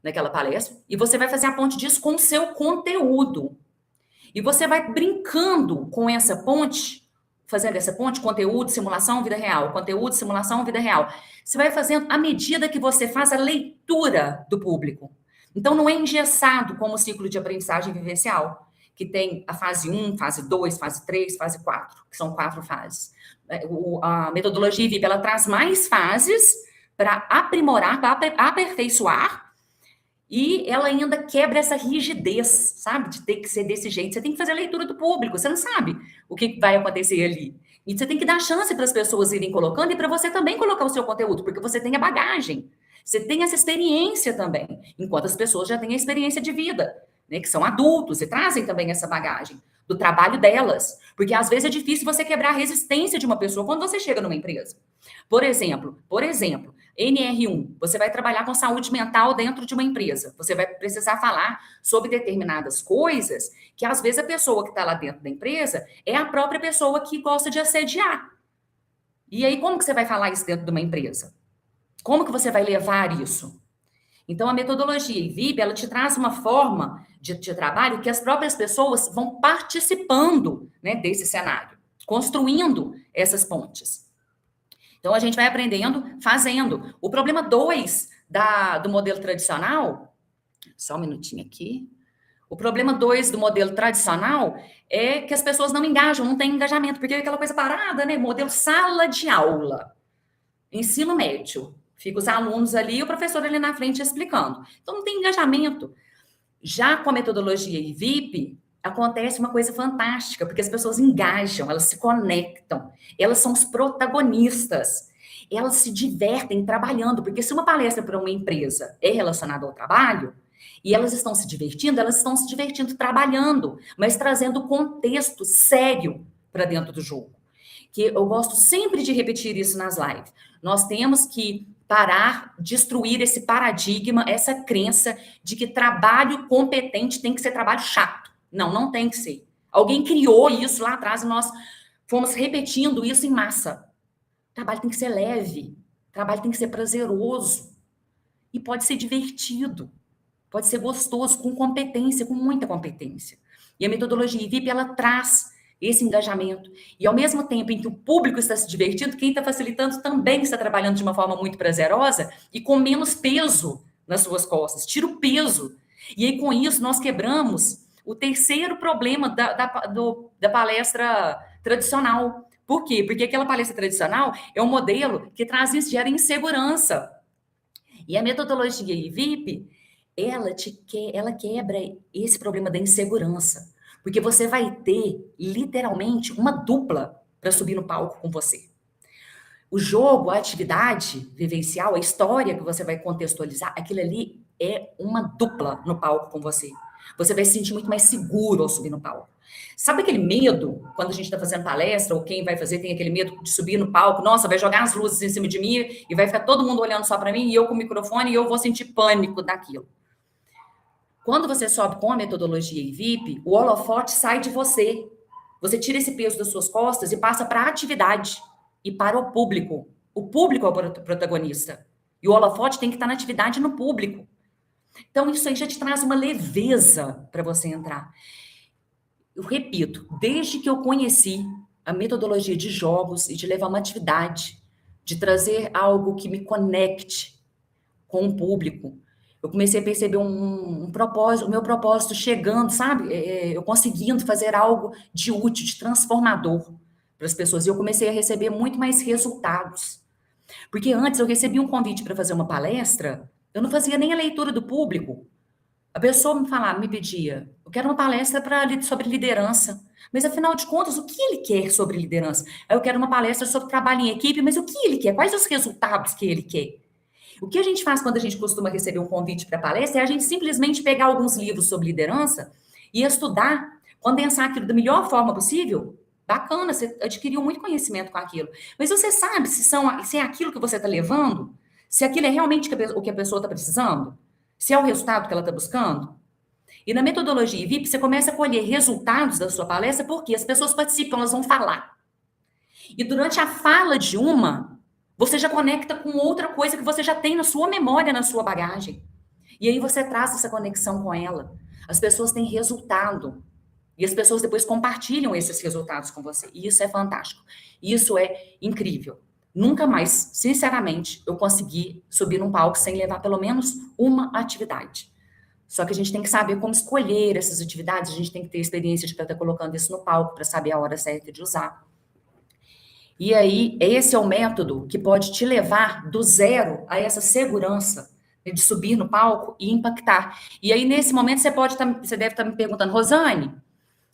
naquela palestra, e você vai fazer a ponte disso com o seu conteúdo. E você vai brincando com essa ponte, fazendo essa ponte, conteúdo, simulação, vida real, conteúdo, simulação, vida real. Você vai fazendo à medida que você faz a leitura do público. Então, não é engessado como o ciclo de aprendizagem vivencial, que tem a fase 1, fase 2, fase 3, fase 4, que são 4 fases. A metodologia VIP, ela traz mais fases para aprimorar, para aperfeiçoar, e ela ainda quebra essa rigidez, sabe? De ter que ser desse jeito. Você tem que fazer a leitura do público, você não sabe o que vai acontecer ali. E você tem que dar chance para as pessoas irem colocando e para você também colocar o seu conteúdo, porque você tem a bagagem, você tem essa experiência também, enquanto as pessoas já têm a experiência de vida, né? Que são adultos e trazem também essa bagagem do trabalho delas. Porque às vezes é difícil você quebrar a resistência de uma pessoa quando você chega numa empresa. Por exemplo, NR1, você vai trabalhar com saúde mental dentro de uma empresa. Você vai precisar falar sobre determinadas coisas que, às vezes, a pessoa que está lá dentro da empresa é a própria pessoa que gosta de assediar. E aí, como que você vai falar isso dentro de uma empresa? Como que você vai levar isso? Então, a metodologia VIP, ela te traz uma forma de trabalho que as próprias pessoas vão participando, né, desse cenário, construindo essas pontes. Então, a gente vai aprendendo, fazendo. O problema 2 do modelo tradicional, só um minutinho aqui. O problema 2 do modelo tradicional é que as pessoas não engajam, não tem engajamento, porque é aquela coisa parada, né? Modelo sala de aula, ensino médio. Fica os alunos ali e o professor ali na frente explicando. Então, não tem engajamento. Já com a metodologia VIP, acontece uma coisa fantástica, porque as pessoas engajam, elas se conectam, elas são os protagonistas, elas se divertem trabalhando, porque se uma palestra para uma empresa é relacionada ao trabalho, e elas estão se divertindo trabalhando, mas trazendo contexto sério para dentro do jogo. Que eu gosto sempre de repetir isso nas lives. Nós temos que parar, destruir esse paradigma, essa crença de que trabalho competente tem que ser trabalho chato. Não, não tem que ser. Alguém criou isso lá atrás e nós fomos repetindo isso em massa. O trabalho tem que ser leve, o trabalho tem que ser prazeroso e pode ser divertido, pode ser gostoso, com competência, com muita competência. E a metodologia VIP, ela traz esse engajamento. E ao mesmo tempo em que o público está se divertindo, quem está facilitando também está trabalhando de uma forma muito prazerosa e com menos peso nas suas costas. Tira o peso. E aí, com isso, nós quebramos o terceiro problema da palestra tradicional. Por quê? Porque aquela palestra tradicional é um modelo que gera insegurança. E a metodologia VIP, ela quebra esse problema da insegurança. Porque você vai ter, literalmente, uma dupla para subir no palco com você. O jogo, a atividade vivencial, a história que você vai contextualizar, aquilo ali é uma dupla no palco com você. Você vai se sentir muito mais seguro ao subir no palco. Sabe aquele medo, quando a gente está fazendo palestra, ou quem vai fazer tem aquele medo de subir no palco, nossa, vai jogar as luzes em cima de mim e vai ficar todo mundo olhando só para mim e eu com o microfone e eu vou sentir pânico daquilo. Quando você sobe com a metodologia VIP, o holofote sai de você. Você tira esse peso das suas costas e passa para a atividade e para o público. O público é o protagonista. E o holofote tem que estar na atividade e no público. Então, isso aí já te traz uma leveza para você entrar. Eu repito, desde que eu conheci a metodologia de jogos e de levar uma atividade, de trazer algo que me conecte com o público, eu comecei a perceber um propósito, o meu propósito chegando, sabe? Eu conseguindo fazer algo de útil, de transformador para as pessoas. E eu comecei a receber muito mais resultados. Porque antes eu recebia um convite para fazer uma palestra, eu não fazia nem a leitura do público. A pessoa me pedia, eu quero uma palestra sobre liderança. Mas, afinal de contas, o que ele quer sobre liderança? Eu quero uma palestra sobre trabalho em equipe, mas o que ele quer? Quais os resultados que ele quer? O que a gente faz quando a gente costuma receber um convite para palestra é a gente simplesmente pegar alguns livros sobre liderança e estudar, condensar aquilo da melhor forma possível. Bacana, você adquiriu muito conhecimento com aquilo. Mas você sabe se é aquilo que você está levando? Se aquilo é realmente o que a pessoa está precisando? Se é o resultado que ela está buscando? E na metodologia VIP, você começa a colher resultados da sua palestra porque as pessoas participam, elas vão falar. E durante a fala de uma, você já conecta com outra coisa que você já tem na sua memória, na sua bagagem. E aí você traz essa conexão com ela. As pessoas têm resultado. E as pessoas depois compartilham esses resultados com você. E isso é fantástico. Isso é incrível. Nunca mais, sinceramente, eu consegui subir num palco sem levar pelo menos uma atividade. Só que a gente tem que saber como escolher essas atividades, a gente tem que ter experiência de estar colocando isso no palco para saber a hora certa de usar. E aí, esse é o método que pode te levar do zero a essa segurança de subir no palco e impactar. E aí, nesse momento, você deve estar me perguntando, Rosane,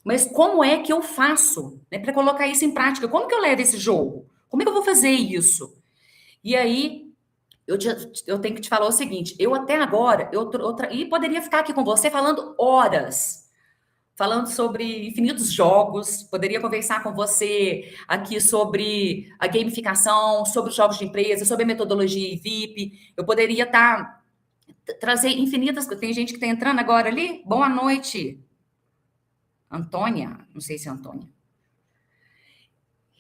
mas como é que eu faço, né, para colocar isso em prática? Como que eu levo esse jogo? Como é que eu vou fazer isso? E aí, eu tenho que te falar o seguinte, eu até agora, e poderia ficar aqui com você falando horas, falando sobre infinitos jogos, poderia conversar com você aqui sobre a gamificação, sobre os jogos de empresa, sobre a metodologia VIP, eu poderia trazer infinitas coisas. Tem gente que está entrando agora ali, boa noite, Antônia, não sei se é Antônia.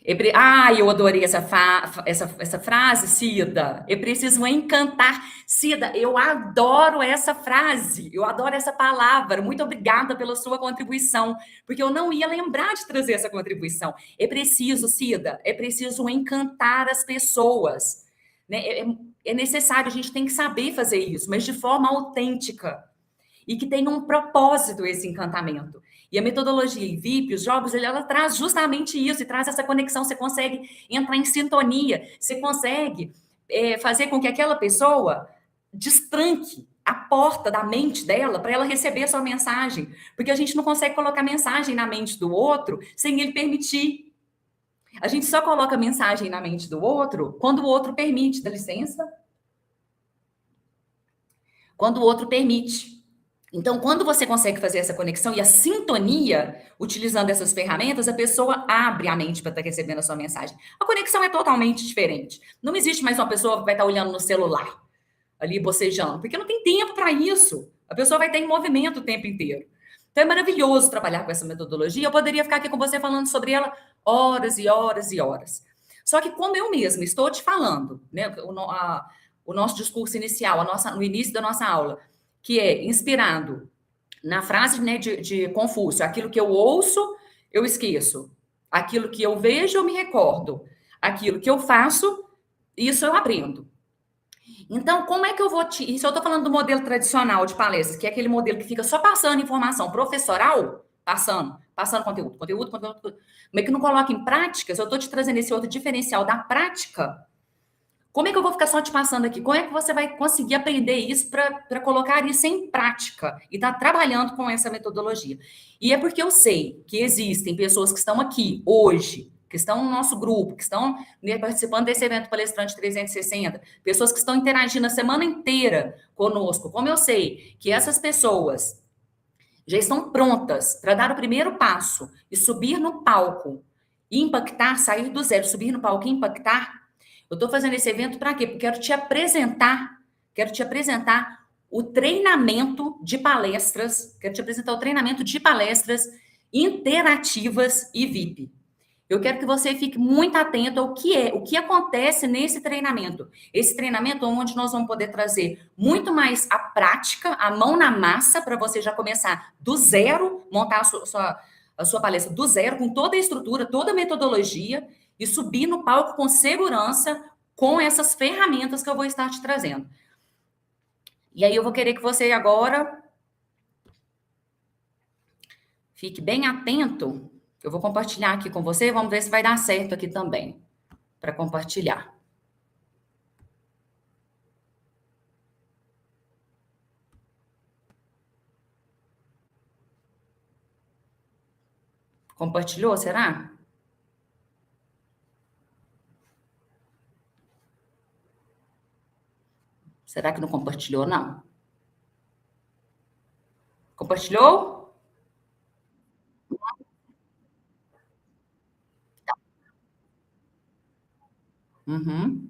Eu adorei essa frase, Cida. Eu preciso encantar. Cida, eu adoro essa frase, eu adoro essa palavra. Muito obrigada pela sua contribuição, porque eu não ia lembrar de trazer essa contribuição. É preciso, Cida, é preciso encantar as pessoas. Né? É necessário, a gente tem que saber fazer isso, mas de forma autêntica e que tenha um propósito esse encantamento. E a metodologia VIP, os jogos, ela traz justamente isso, e traz essa conexão, você consegue entrar em sintonia, você consegue fazer com que aquela pessoa destranque a porta da mente dela para ela receber a sua mensagem, porque a gente não consegue colocar mensagem na mente do outro sem ele permitir. A gente só coloca mensagem na mente do outro quando o outro permite. Dá licença? Quando o outro permite. Então, quando você consegue fazer essa conexão e a sintonia, utilizando essas ferramentas, a pessoa abre a mente para estar recebendo a sua mensagem. A conexão é totalmente diferente. Não existe mais uma pessoa que vai estar olhando no celular, ali bocejando, porque não tem tempo para isso. A pessoa vai estar em movimento o tempo inteiro. Então, é maravilhoso trabalhar com essa metodologia. Eu poderia ficar aqui com você falando sobre ela horas e horas e horas. Só que, como eu mesma estou te falando, né, o nosso discurso inicial, no início da nossa aula, que é inspirado na frase, né, de Confúcio, aquilo que eu ouço, eu esqueço. Aquilo que eu vejo, eu me recordo. Aquilo que eu faço, isso eu aprendo. Então, como é que eu vou Isso eu estou falando do modelo tradicional de palestras, que é aquele modelo que fica só passando informação professoral, passando conteúdo. Como é que não coloca em prática? Se eu estou te trazendo esse outro diferencial da prática, como é que eu vou ficar só te passando aqui? Como é que você vai conseguir aprender isso para colocar isso em prática e estar trabalhando com essa metodologia? E é porque eu sei que existem pessoas que estão aqui hoje, que estão no nosso grupo, que estão participando desse evento Palestrante 360, pessoas que estão interagindo a semana inteira conosco. Como eu sei que essas pessoas já estão prontas para dar o primeiro passo e subir no palco e impactar, sair do zero, subir no palco e impactar, eu estou fazendo esse evento para quê? Porque quero te apresentar o treinamento de palestras, interativas e VIP. Eu quero que você fique muito atento ao o que acontece nesse treinamento. Esse treinamento onde nós vamos poder trazer muito mais a prática, a mão na massa, para você já começar do zero, montar a sua palestra do zero, com toda a estrutura, toda a metodologia, e subir no palco com segurança, com essas ferramentas que eu vou estar te trazendo. E aí eu vou querer que você agora fique bem atento. Eu vou compartilhar aqui com você, vamos ver se vai dar certo aqui também, para compartilhar. Compartilhou, será? Será que não compartilhou, não? Compartilhou? Uhum.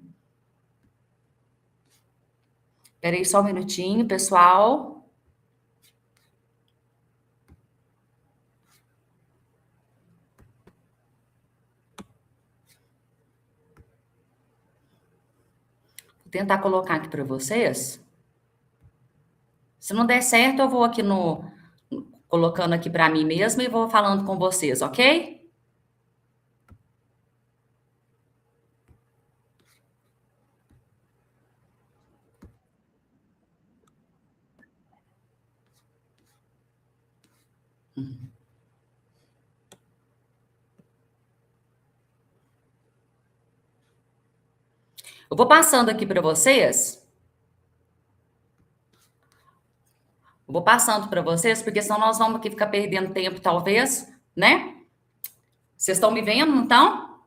Espera aí só um minutinho, pessoal. tentar colocar aqui para vocês. Se não der certo, eu vou aqui colocando aqui para mim mesma e vou falando com vocês, ok? Eu vou passando aqui para vocês. Eu vou passando para vocês, porque senão nós vamos aqui ficar perdendo tempo, talvez, né? Vocês estão me vendo, então?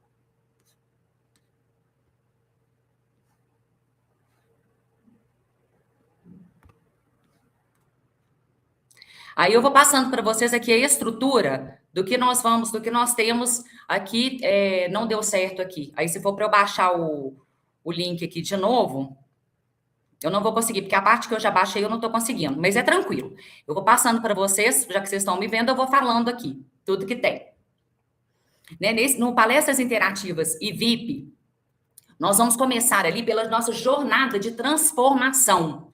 Aí eu vou passando para vocês aqui a estrutura do que nós temos aqui, não deu certo aqui. Aí se for para eu baixar o link aqui de novo, eu não vou conseguir, porque a parte que eu já baixei eu não estou conseguindo, mas é tranquilo. Eu vou passando para vocês, já que vocês estão me vendo, eu vou falando aqui, tudo que tem. Né? No Palestras Interativas e VIP, nós vamos começar ali pela nossa jornada de transformação.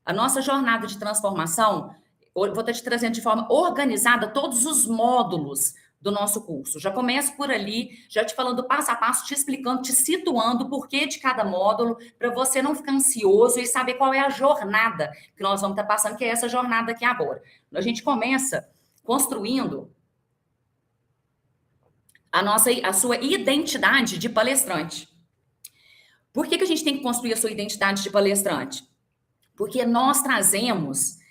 A nossa jornada de transformação, vou estar te trazendo de forma organizada todos os módulos do nosso curso. Já começo por ali, já te falando passo a passo, te explicando, te situando o porquê de cada módulo, para você não ficar ansioso e saber qual é a jornada que nós vamos estar passando, que é essa jornada aqui agora. A gente começa construindo a sua identidade de palestrante. Por que a gente tem que construir a sua identidade de palestrante? Porque nós trazemos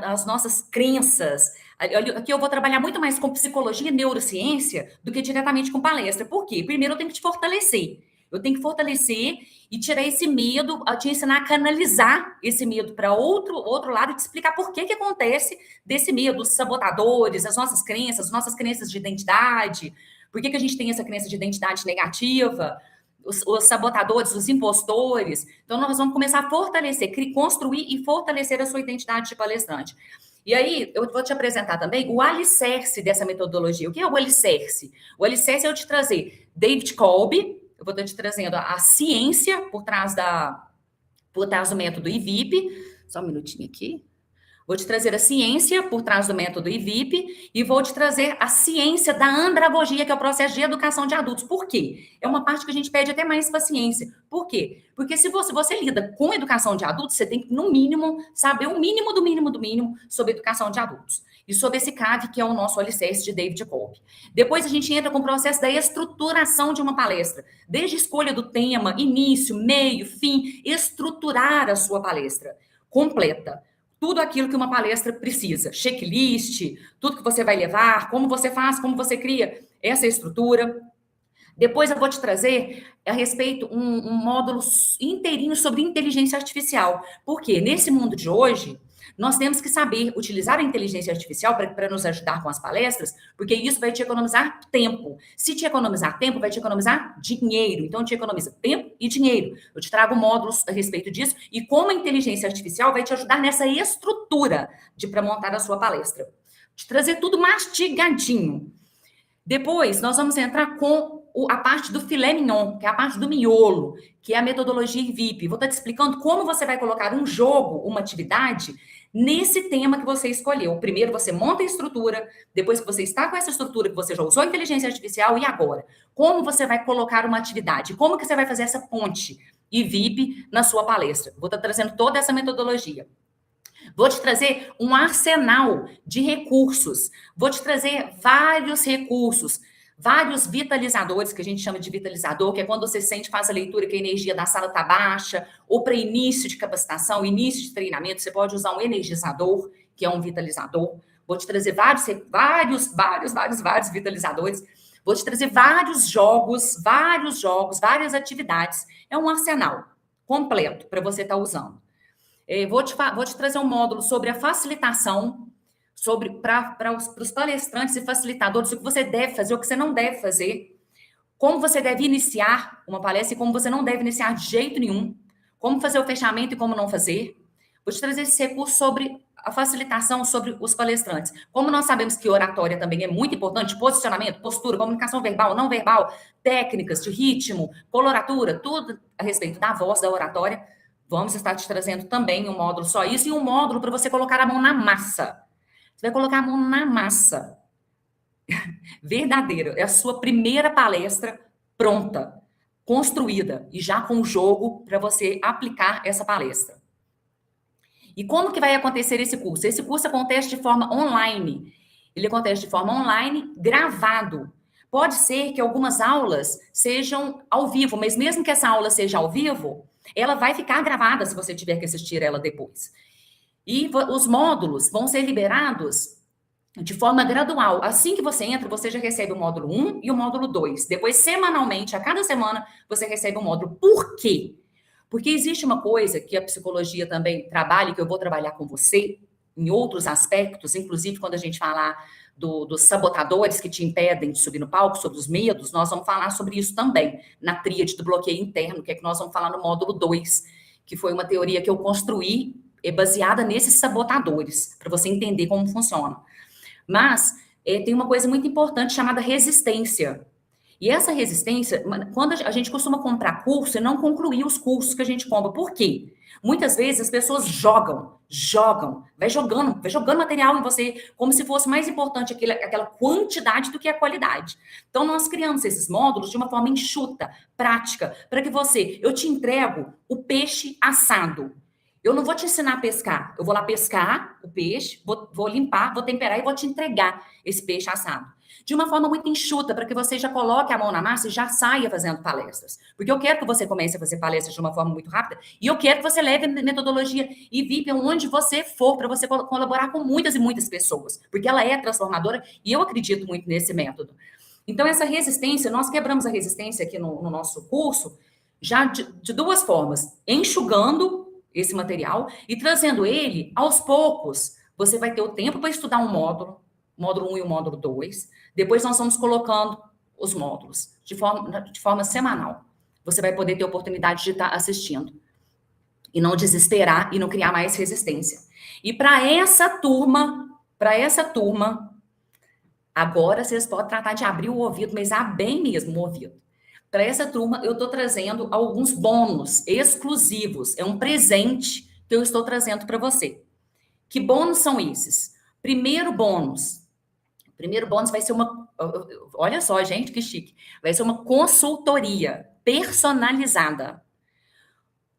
as nossas crenças. Aqui eu vou trabalhar muito mais com psicologia e neurociência do que diretamente com palestra. Por quê? Primeiro eu tenho que te fortalecer. Eu tenho que fortalecer e tirar esse medo, te ensinar a canalizar esse medo para outro lado e te explicar por que acontece desse medo, os sabotadores, as nossas crenças de identidade. Por que a gente tem essa crença de identidade negativa? Os sabotadores, os impostores. Então, nós vamos começar a fortalecer, construir e fortalecer a sua identidade de palestrante. E aí, eu vou te apresentar também o alicerce dessa metodologia. O que é o alicerce? O alicerce é eu te trazer David Kolb, eu vou estar te trazendo a ciência por trás do método IVIP. Só um minutinho aqui. Vou te trazer a ciência por trás do método IVIP e vou te trazer a ciência da andragogia, que é o processo de educação de adultos. Por quê? É uma parte que a gente pede até mais paciência. Por quê? Porque se você lida com educação de adultos, você tem que, no mínimo, saber o mínimo do mínimo do mínimo sobre educação de adultos. E sobre esse CAV, que é o nosso alicerce de David Kolb. Depois a gente entra com o processo da estruturação de uma palestra. Desde a escolha do tema, início, meio, fim, estruturar a sua palestra completa. Tudo aquilo que uma palestra precisa, checklist, tudo que você vai levar, como você faz, como você cria essa estrutura. Depois eu vou te trazer a respeito um módulo inteirinho sobre inteligência artificial. Porque nesse mundo de hoje, nós temos que saber utilizar a inteligência artificial para nos ajudar com as palestras, porque isso vai te economizar tempo. Se te economizar tempo, vai te economizar dinheiro. Então, te economiza tempo e dinheiro. Eu te trago módulos a respeito disso e como a inteligência artificial vai te ajudar nessa estrutura para montar a sua palestra. Te trazer tudo mastigadinho. Depois, nós vamos entrar com a parte do filé mignon, que é a parte do miolo, que é a metodologia VIP. Vou estar te explicando como você vai colocar um jogo, uma atividade, nesse tema que você escolheu. Primeiro você monta a estrutura, depois que você está com essa estrutura, que você já usou a inteligência artificial, e agora? Como você vai colocar uma atividade? Como que você vai fazer essa ponte e VIP na sua palestra? Vou estar trazendo toda essa metodologia. Vou te trazer um arsenal de recursos. Vou te trazer vários recursos, vários vitalizadores, que a gente chama de vitalizador, que é quando você sente, faz a leitura que a energia da sala está baixa, ou para início de capacitação, início de treinamento, você pode usar um energizador, que é um vitalizador. Vou te trazer vários vitalizadores. Vou te trazer vários jogos, várias atividades. É um arsenal completo para você estar usando. Vou te trazer um módulo sobre a facilitação, para os palestrantes e facilitadores, o que você deve fazer, o que você não deve fazer, como você deve iniciar uma palestra e como você não deve iniciar de jeito nenhum, como fazer o fechamento e como não fazer. Vou te trazer esse recurso sobre a facilitação sobre os palestrantes. Como nós sabemos que oratória também é muito importante, posicionamento, postura, comunicação verbal, não verbal, técnicas de ritmo, coloratura, tudo a respeito da voz, da oratória, vamos estar te trazendo também um módulo só isso e um módulo para você colocar a mão na massa. Você vai colocar a mão na massa. Verdadeiro. É a sua primeira palestra pronta, construída e já com o jogo para você aplicar essa palestra. E como que vai acontecer esse curso? Esse curso acontece de forma online. Ele acontece de forma online, gravado. Pode ser que algumas aulas sejam ao vivo, mas mesmo que essa aula seja ao vivo, ela vai ficar gravada se você tiver que assistir ela depois. E os módulos vão ser liberados de forma gradual. Assim que você entra, você já recebe o módulo 1 e o módulo 2. Depois, semanalmente, a cada semana, você recebe o módulo. Por quê? Porque existe uma coisa que a psicologia também trabalha, que eu vou trabalhar com você em outros aspectos, inclusive quando a gente falar dos sabotadores que te impedem de subir no palco, sobre os medos, nós vamos falar sobre isso também, na tríade do bloqueio interno, que é que nós vamos falar no módulo 2, que foi uma teoria que eu construí baseada nesses sabotadores, para você entender como funciona. Mas tem uma coisa muito importante chamada resistência. E essa resistência, quando a gente costuma comprar curso e não concluir os cursos que a gente compra. Por quê? Muitas vezes as pessoas jogam, vai jogando material em você, como se fosse mais importante aquela quantidade do que a qualidade. Então, nós criamos esses módulos de uma forma enxuta, prática, para que eu te entrego o peixe assado. Eu não vou te ensinar a pescar. Eu vou lá pescar o peixe, vou limpar, vou temperar e vou te entregar esse peixe assado. De uma forma muito enxuta, para que você já coloque a mão na massa e já saia fazendo palestras. Porque eu quero que você comece a fazer palestras de uma forma muito rápida e eu quero que você leve metodologia e VIP onde você for, para você colaborar com muitas e muitas pessoas. Porque ela é transformadora e eu acredito muito nesse método. Então, essa resistência, nós quebramos a resistência aqui no nosso curso já de duas formas. Enxugando esse material e trazendo ele aos poucos. Você vai ter o tempo para estudar um módulo 1 e o módulo 2. Depois nós vamos colocando os módulos de forma semanal. Você vai poder ter oportunidade de estar assistindo. E não desesperar e não criar mais resistência. E para essa turma, agora vocês podem tratar de abrir o ouvido, mas bem mesmo o ouvido. Para essa turma, eu estou trazendo alguns bônus exclusivos. É um presente que eu estou trazendo para você. Que bônus são esses? Primeiro bônus vai ser uma... Olha só, gente, que chique. Vai ser uma consultoria personalizada.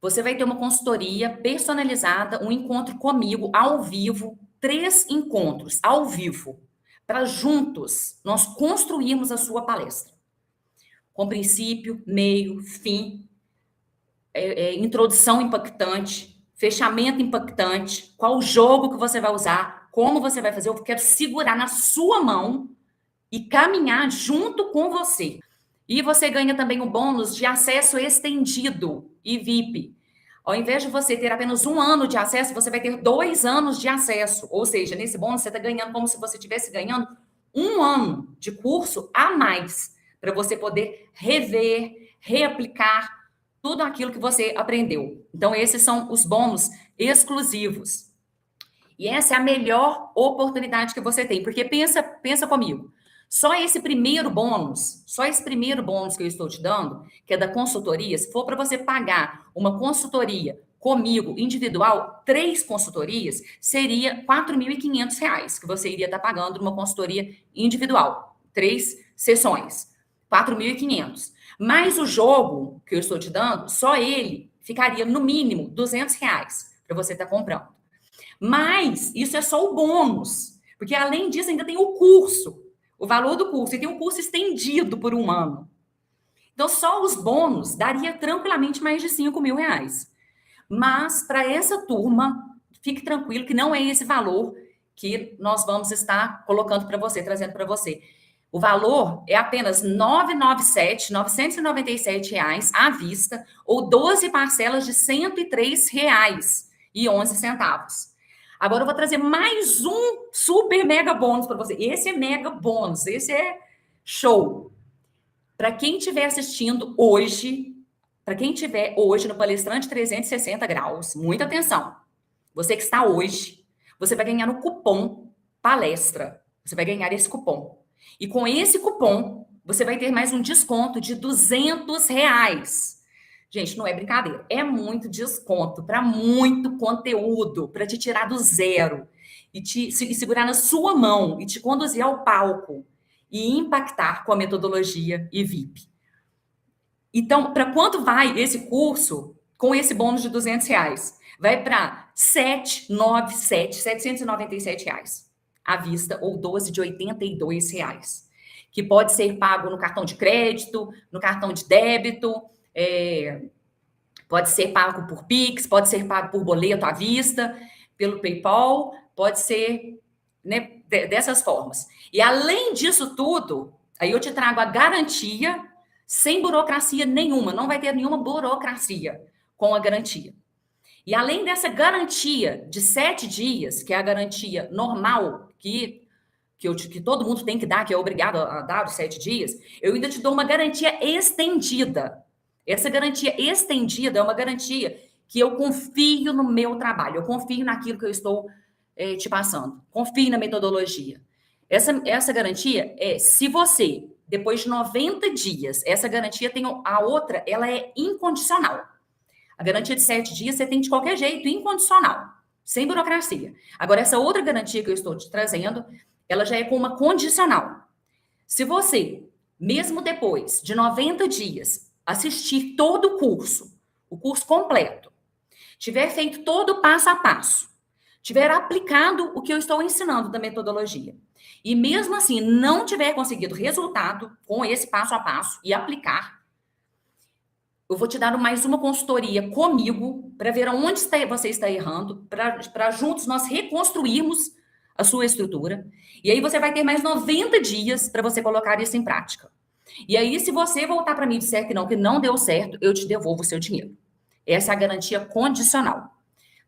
Você vai ter uma consultoria personalizada, um encontro comigo, ao vivo, 3 encontros ao vivo, para juntos nós construirmos a sua palestra. Com princípio, meio, fim, introdução impactante, fechamento impactante, qual jogo que você vai usar, como você vai fazer. Eu quero segurar na sua mão e caminhar junto com você. E você ganha também o bônus de acesso estendido e VIP. Ao invés de você ter apenas 1 ano de acesso, você vai ter 2 anos de acesso. Ou seja, nesse bônus você está ganhando como se você estivesse ganhando 1 ano de curso a mais, para você poder rever, reaplicar tudo aquilo que você aprendeu. Então, esses são os bônus exclusivos. E essa é a melhor oportunidade que você tem, porque pensa comigo. Só esse primeiro bônus que eu estou te dando, que é da consultoria, se for para você pagar uma consultoria comigo, individual, 3 consultorias, seria R$ 4.500 que você iria estar pagando numa consultoria individual. 3 sessões, R$ 4.500. Mas o jogo que eu estou te dando, só ele ficaria no mínimo R$ 200 para você estar comprando. Mas isso é só o bônus, porque além disso ainda tem o curso. O valor do curso, e tem um curso estendido por 1 ano. Então, só os bônus daria tranquilamente mais de R$ 5.000. Mas, para essa turma, fique tranquilo que não é esse valor que nós vamos estar colocando para você, trazendo para você. O valor é apenas R$ 997 à vista, ou 12 parcelas de R$ 103,11. Agora eu vou trazer mais um super mega bônus para você. Esse é mega bônus, esse é show. Para quem estiver assistindo hoje, no Palestrante 360 Graus, muita atenção. você que está hoje, você vai ganhar no cupom palestra. Você vai ganhar esse cupom. E com esse cupom, você vai ter mais um desconto de R$200. Gente, não é brincadeira. É muito desconto para muito conteúdo, para te tirar do zero e te segurar na sua mão e te conduzir ao palco e impactar com a metodologia e VIP. Então, para quanto vai esse curso com esse bônus de R$200? Vai para R$797 à vista ou 12 de R$82, que pode ser pago no cartão de crédito, no cartão de débito, pode ser pago por Pix, pode ser pago por boleto à vista, pelo PayPal, pode ser, né, dessas formas. E além disso tudo, aí eu te trago a garantia sem burocracia nenhuma, não vai ter nenhuma burocracia com a garantia. E além dessa garantia de 7 dias, que é a garantia normal, que todo mundo tem que dar, que é obrigado a dar os 7 dias, eu ainda te dou uma garantia estendida. Essa garantia estendida é uma garantia que eu confio no meu trabalho, eu confio naquilo que eu estou te passando, confio na metodologia. Essa garantia é, se você, depois de 90 dias, essa garantia tem a outra, ela é incondicional. A garantia de 7 dias você tem de qualquer jeito, incondicional, sem burocracia. Agora, essa outra garantia que eu estou te trazendo, ela já é com uma condicional. Se você, mesmo depois de 90 dias, assistir todo o curso completo, tiver feito todo o passo a passo, tiver aplicado o que eu estou ensinando da metodologia, e mesmo assim não tiver conseguido resultado com esse passo a passo e aplicar, eu vou te dar mais uma consultoria comigo para ver onde você está errando, para juntos nós reconstruirmos a sua estrutura. E aí você vai ter mais 90 dias para você colocar isso em prática. E aí, se você voltar para mim e disser que não deu certo, eu te devolvo o seu dinheiro. Essa é a garantia condicional.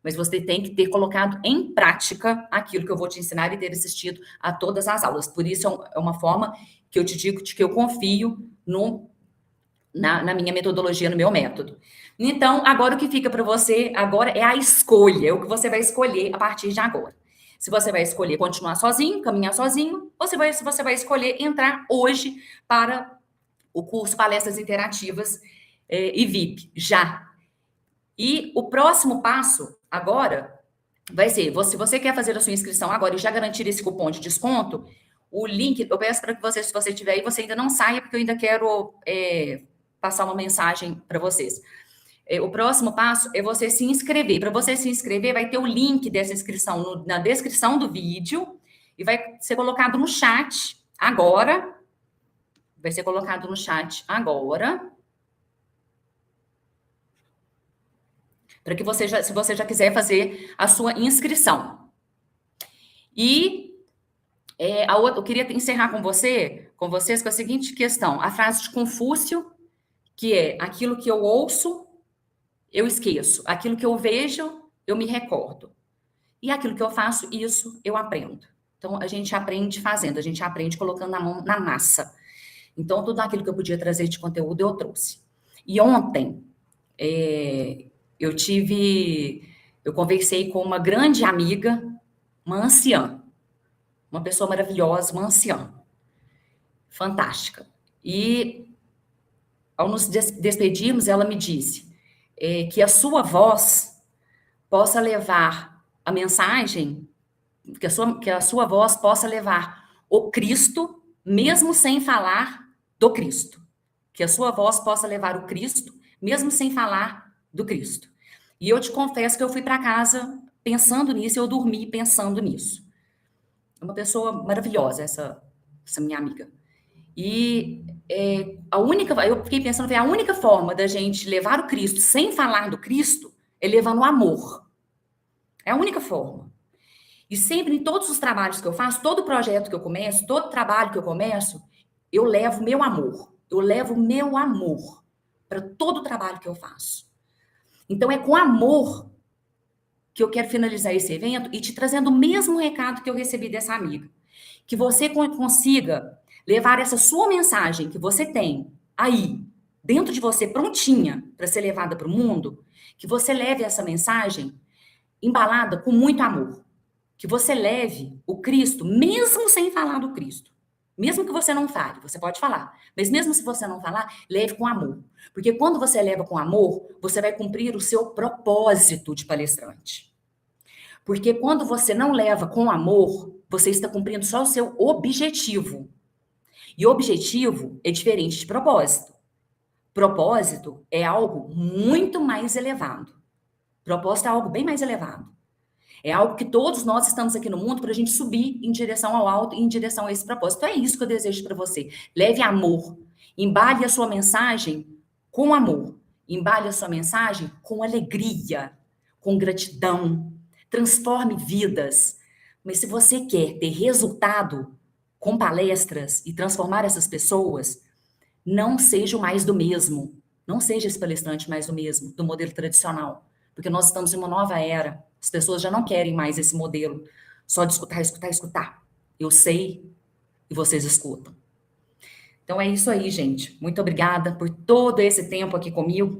Mas você tem que ter colocado em prática aquilo que eu vou te ensinar e ter assistido a todas as aulas. Por isso, é uma forma que eu te digo de que eu confio na minha metodologia, no meu método. Então, agora o que fica para você agora é a escolha, é o que você vai escolher a partir de agora. Se você vai escolher continuar sozinho, caminhar sozinho, ou se você vai escolher entrar hoje para o curso Palestras Interativas e VIP, já. E o próximo passo agora vai ser, se você quer fazer a sua inscrição agora e já garantir esse cupom de desconto, o link, eu peço para que você, se você tiver aí, você ainda não saia, porque eu ainda quero passar uma mensagem para vocês. O próximo passo é você se inscrever. Para você se inscrever, vai ter o link dessa inscrição na descrição do vídeo e vai ser colocado no chat agora. Vai ser colocado no chat agora. Para que se você já quiser fazer a sua inscrição. E eu queria encerrar com vocês com a seguinte questão. A frase de Confúcio, que é: aquilo que eu ouço, eu esqueço. Aquilo que eu vejo, eu me recordo. E aquilo que eu faço, isso eu aprendo. Então, a gente aprende fazendo, a gente aprende colocando a mão na massa. Então, tudo aquilo que eu podia trazer de conteúdo, eu trouxe. E ontem, eu conversei com uma grande amiga, uma anciã, uma pessoa maravilhosa, uma anciã, fantástica. E, ao nos despedirmos, ela me disse que a sua voz possa levar a mensagem, que a sua voz possa levar o Cristo, mesmo sem falar do Cristo. Que a sua voz possa levar o Cristo, mesmo sem falar do Cristo. E eu te confesso que eu fui para casa pensando nisso, eu dormi pensando nisso. É uma pessoa maravilhosa, essa minha amiga. E eu fiquei pensando, a única forma da gente levar o Cristo sem falar do Cristo é levando o amor. É a única forma. E sempre, em todos os trabalhos que eu faço, todo projeto que eu começo, todo trabalho que eu começo, eu levo meu amor. Eu levo meu amor para todo o trabalho que eu faço. Então, é com amor que eu quero finalizar esse evento e te trazendo o mesmo recado que eu recebi dessa amiga. Que você consiga levar essa sua mensagem que você tem aí, dentro de você, prontinha para ser levada para o mundo, que você leve essa mensagem embalada com muito amor. Que você leve o Cristo, mesmo sem falar do Cristo. Mesmo que você não fale, você pode falar. Mas mesmo se você não falar, leve com amor. Porque quando você leva com amor, você vai cumprir o seu propósito de palestrante. Porque quando você não leva com amor, você está cumprindo só o seu objetivo. E objetivo é diferente de propósito. Propósito é algo muito mais elevado. Propósito é algo bem mais elevado. É algo que todos nós estamos aqui no mundo para a gente subir em direção ao alto e em direção a esse propósito. É isso que eu desejo para você. Leve amor. Embale a sua mensagem com amor. Embale a sua mensagem com alegria, com gratidão. Transforme vidas. Mas se você quer ter resultado com palestras e transformar essas pessoas, não seja o mais do mesmo. Não seja esse palestrante mais do mesmo, do modelo tradicional. Porque nós estamos em uma nova era. As pessoas já não querem mais esse modelo só de escutar, escutar, escutar. Eu sei e vocês escutam. Então é isso aí, gente. Muito obrigada por todo esse tempo aqui comigo.